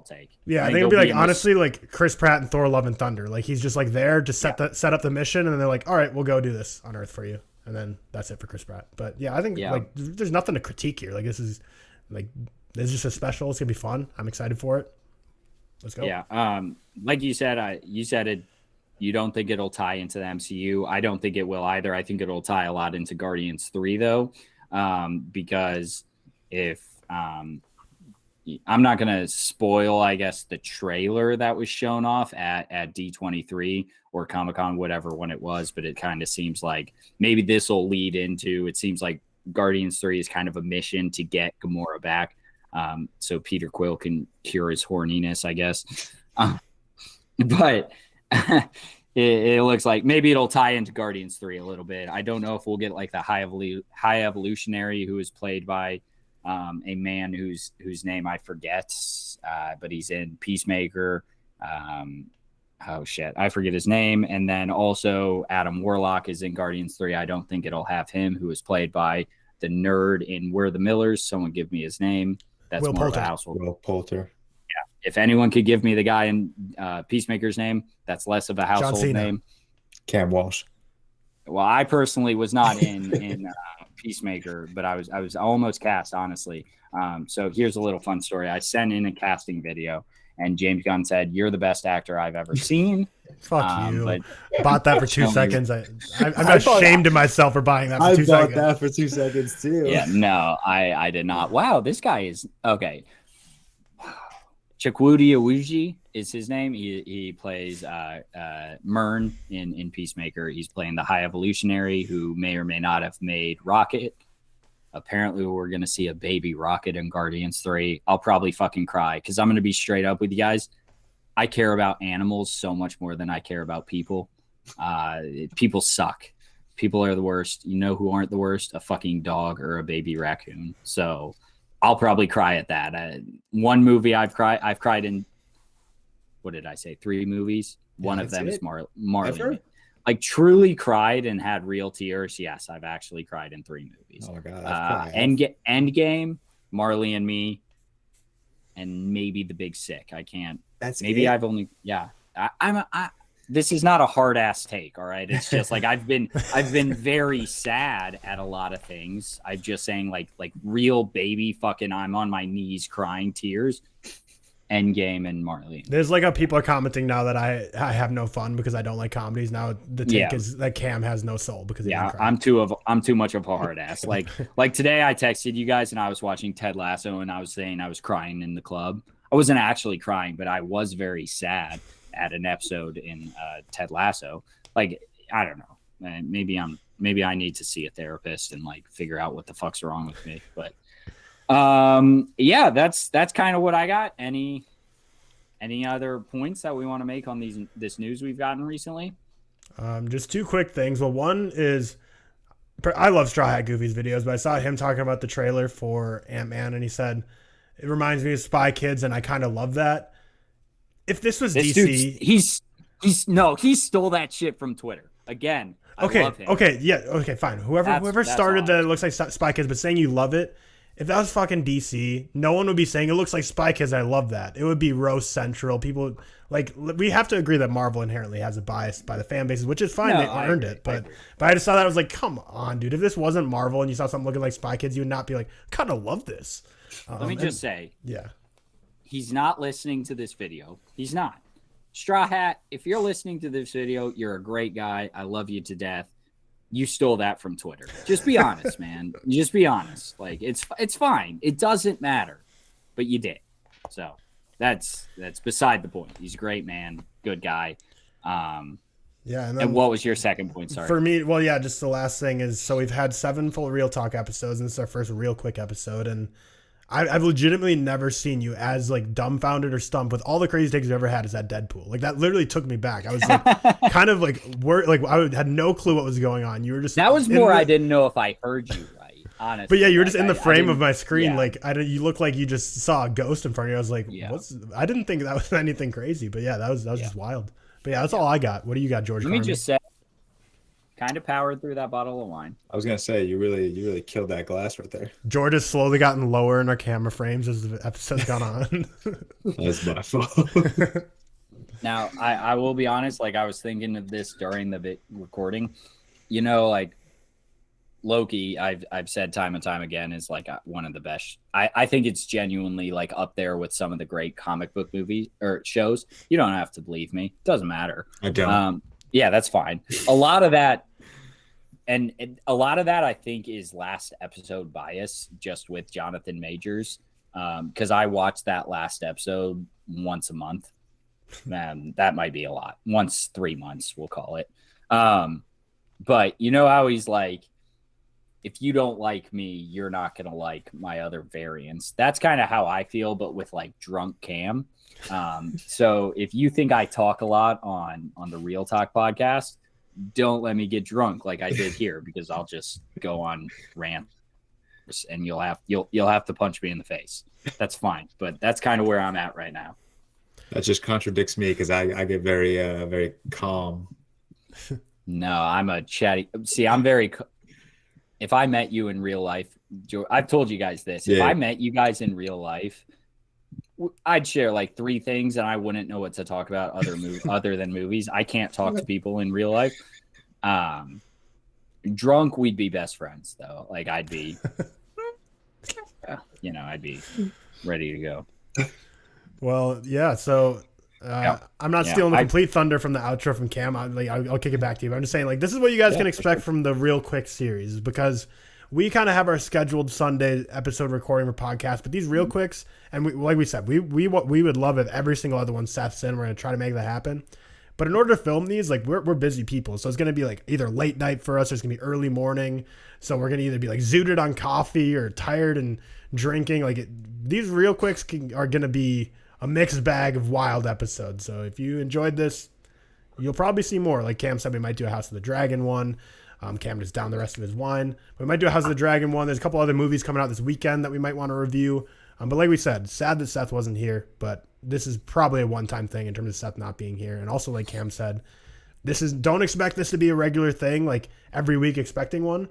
A: take.
C: Yeah, I think it'll be honestly like Chris Pratt and Thor: Love and Thunder. He's just there to set up the mission, and then they're like, all right, we'll go do this on Earth for you. And then that's it for Chris Pratt. But yeah, I think there's nothing to critique here. This is just a special. It's gonna be fun. I'm excited for it. Let's go.
A: Yeah. Like you said, you said it. You don't think it'll tie into the MCU. I don't think it will either. I think it'll tie a lot into Guardians 3 though, because if I'm not gonna spoil, I guess, the trailer that was shown off at D23 or Comic-Con, whatever one it was, but it kind of seems like maybe this will lead into. It seems like Guardians 3 is kind of a mission to get Gamora back, so Peter Quill can cure his horniness, I guess. But it looks like maybe it'll tie into Guardians 3 a little bit. I don't know if we'll get the high evolutionary who is played by a man whose name I forget, but he's in Peacemaker. Oh shit, I forget his name. And then also Adam Warlock is in Guardians 3. I don't think it'll have him, who is played by the nerd in We're the Millers. Someone give me his name. That's
C: Will
A: more
C: Poulter.
A: of a household.
B: Will Poulter.
A: Yeah. If anyone could give me the guy in Peacemaker's name, that's less of a household name.
B: Cam Walsh.
A: Well, I personally was not in Peacemaker, but I was almost cast, honestly. So here's a little fun story. I sent in a casting video, and James Gunn said, "You're the best actor I've ever seen."
C: Fuck you.
A: But
C: bought that for 2 seconds. I'm ashamed of myself for buying that for 2 seconds.
B: I bought that for 2 seconds too.
A: Yeah, no, I did not. Wow, this guy is okay. Chikwudi Awuji is his name. He plays Myrn in Peacemaker. He's playing the High Evolutionary who may or may not have made Rocket. Apparently, we're going to see a baby Rocket in Guardians 3. I'll probably fucking cry because I'm going to be straight up with you guys. I care about animals so much more than I care about people. People suck. People are the worst. You know who aren't the worst? A fucking dog or a baby raccoon. So I'll probably cry at that. One movie I've cried in, what did I say? 3 movies. One of them is Marley. Truly cried and had real tears. Yes, I've actually cried in 3 movies.
B: Oh my God.
A: Endgame, Marley and Me, and maybe The Big Sick. I can't.
B: That's
A: maybe
B: it?
A: I've only this is not a hard ass take. All right. It's just like I've been very sad at a lot of things. I'm just saying like real baby fucking I'm on my knees crying tears. Endgame and Marley.
C: There's like people are commenting now that I have no fun because I don't like comedies. Now the take is that Cam has no soul because
A: I'm too much of a hard ass. Like today I texted you guys and I was watching Ted Lasso and I was saying I was crying in the club. I wasn't actually crying, but I was very sad at an episode in Ted Lasso. Like I don't know. Maybe I need to see a therapist and like figure out what the fuck's wrong with me. But yeah, that's kind of what I got. Any other points that we want to make on this news we've gotten recently?
C: Just two quick things. Well, one is I love Straw Hat Goofy's videos, but I saw him talking about the trailer for Ant-Man and he said it reminds me of Spy Kids and I kind of love that. If this was DC,
A: he stole that shit from Twitter again. I love him.
C: Okay, fine. Whoever started that, it looks like Spy Kids, but saying you love it. If that was fucking DC, no one would be saying it looks like Spy Kids. I love that. It would be roast central. People like we have to agree that Marvel inherently has a bias by the fan bases, which is fine. They earned it. But I just saw that I was like, come on, dude. If this wasn't Marvel and you saw something looking like Spy Kids, you would not be like, kind of love this.
A: Let me just say,
C: yeah,
A: he's not listening to this video. He's not. Straw Hat, if you're listening to this video, you're a great guy. I love you to death. You stole that from Twitter. Just be honest, man. Just be honest. Like it's fine. It doesn't matter, but you did. So that's beside the point. He's a great man, good guy.
C: Yeah.
A: And what was your second point? Sorry.
C: For me, well, yeah, just the last thing is so we've had 7 full ReelTok episodes, and this is our first ReelQuick episode, and I've legitimately never seen you as like dumbfounded or stumped with all the crazy takes you've ever had as that Deadpool. Like that literally took me back. I was like kind of like I had no clue what was going on. You were just
A: that was more I didn't know if I heard you right, honestly.
C: But yeah, you were just in the frame of my screen. Yeah. Like you look like you just saw a ghost in front of you. I was like, I didn't think that was anything crazy. But yeah, that was just wild. But yeah, that's all I got. What do you got, George?
A: Let me just say, kind of powered through that bottle of wine.
B: I was gonna say you really killed that glass right there.
C: George has slowly gotten lower in our camera frames as the episode's gone on.
B: That's my fault.
A: Now, I will be honest. Like I was thinking of this during the recording. You know, like Loki, I've said time and time again is like one of the best. I think it's genuinely like up there with some of the great comic book movies or shows. You don't have to believe me. It doesn't matter.
B: I don't.
A: Yeah, that's fine. A lot of that, I think, is last episode bias, just with Jonathan Majors, because I watched that last episode once a month. That might be a lot. Once 3 months, we'll call it. But you know how he's like, if you don't like me, you're not gonna like my other variants. That's kind of how I feel, but with like drunk Cam. So if you think I talk a lot on the ReelTok podcast, don't let me get drunk like I did here, because I'll just go on rants and you'll have to punch me in the face. That's fine, but that's kind of where I'm at right now.
B: That just contradicts me because I get very calm.
A: No, I'm a chatty. See, I'm very. If I met you in real life, I've told you guys this. If I met you guys in real life, I'd share like 3 things and I wouldn't know what to talk about other than movies. I can't talk to people in real life. Drunk, we'd be best friends though. Like I'd be, I'd be ready to go.
C: Well, yeah. So I'm not stealing the complete thunder from the outro from Cam. I'll kick it back to you. But I'm just saying, like, this is what you guys can expect from the ReelQuick series, because we kind of have our scheduled Sunday episode recording for podcast, but these ReelQuicks, and like we said, we would love if every single other one Seth's in. We're going to try to make that happen. But in order to film these, like, we're busy people. So it's going to be like either late night for us, or it's going to be early morning. So we're going to either be like zooted on coffee or tired and drinking. Like these ReelQuicks are going to be a mixed bag of wild episodes. So if you enjoyed this, you'll probably see more. Like Cam said, we might do a House of the Dragon one. Cam just down the rest of his wine. We might do a House of the Dragon one. There's a couple other movies coming out this weekend that we might want to review. But like we said, sad that Seth wasn't here, but this is probably a one-time thing in terms of Seth not being here. And also, like Cam said, don't expect this to be a regular thing, like every week expecting one.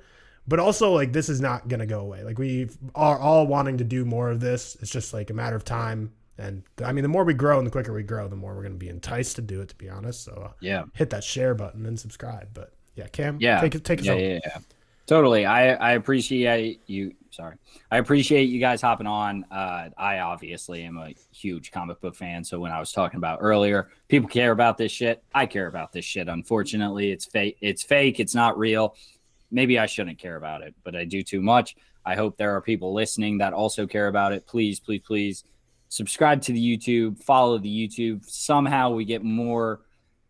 C: But also, like, this is not going to go away. Like, we are all wanting to do more of this. It's just, like, a matter of time. And, I mean, the more we grow and the quicker we grow, the more we're going to be enticed to do it, to be honest. So, hit that share button and subscribe. But, yeah, Cam, take us over.
A: Yeah. Totally. I appreciate you. Sorry. I appreciate you guys hopping on. I obviously am a huge comic book fan. So when I was talking about earlier, people care about this shit. I care about this shit. Unfortunately, it's fake. It's not real. Maybe I shouldn't care about it, but I do too much. I hope there are people listening that also care about it. Please, please, please subscribe to the YouTube, follow the YouTube. Somehow we get more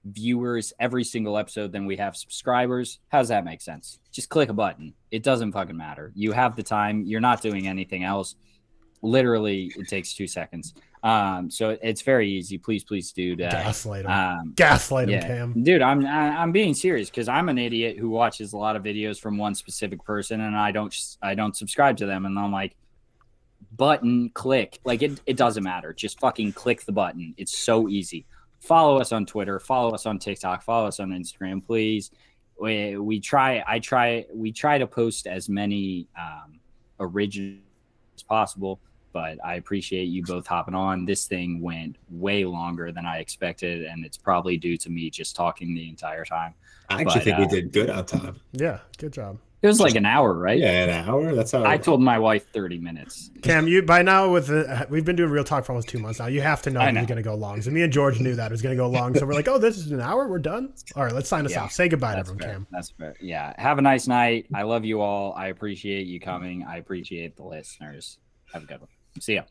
A: viewers every single episode than we have subscribers. How does that make sense? Just click a button. It doesn't fucking matter. You have the time. You're not doing anything else. Literally, it takes 2 seconds. So it's very easy. Please, dude.
C: Gaslight him. Gaslight him, Cam.
A: Dude, I'm being serious because I'm an idiot who watches a lot of videos from one specific person and I don't subscribe to them. And I'm like, button, click. Like it doesn't matter. Just fucking click the button. It's so easy. Follow us on Twitter, follow us on TikTok, follow us on Instagram, please. We try to post as many originals as possible, but I appreciate you both hopping on. This thing went way longer than I expected, and it's probably due to me just talking the entire time.
B: I actually think we did good on time.
C: Yeah, good job.
A: It was like an hour, right?
B: Yeah, an hour. That's how
A: I told my wife 30 minutes.
C: Cam, you by now we've been doing Real Talk for almost 2 months now. You have to know it's going to go long. So me and George knew that it was going to go long. So we're like, oh, this is an hour. We're done. All right, let's sign us off. Say goodbye to everyone,
A: fair.
C: Cam.
A: That's fair. Yeah. Have a nice night. I love you all. I appreciate you coming. I appreciate the listeners. Have a good one. See ya.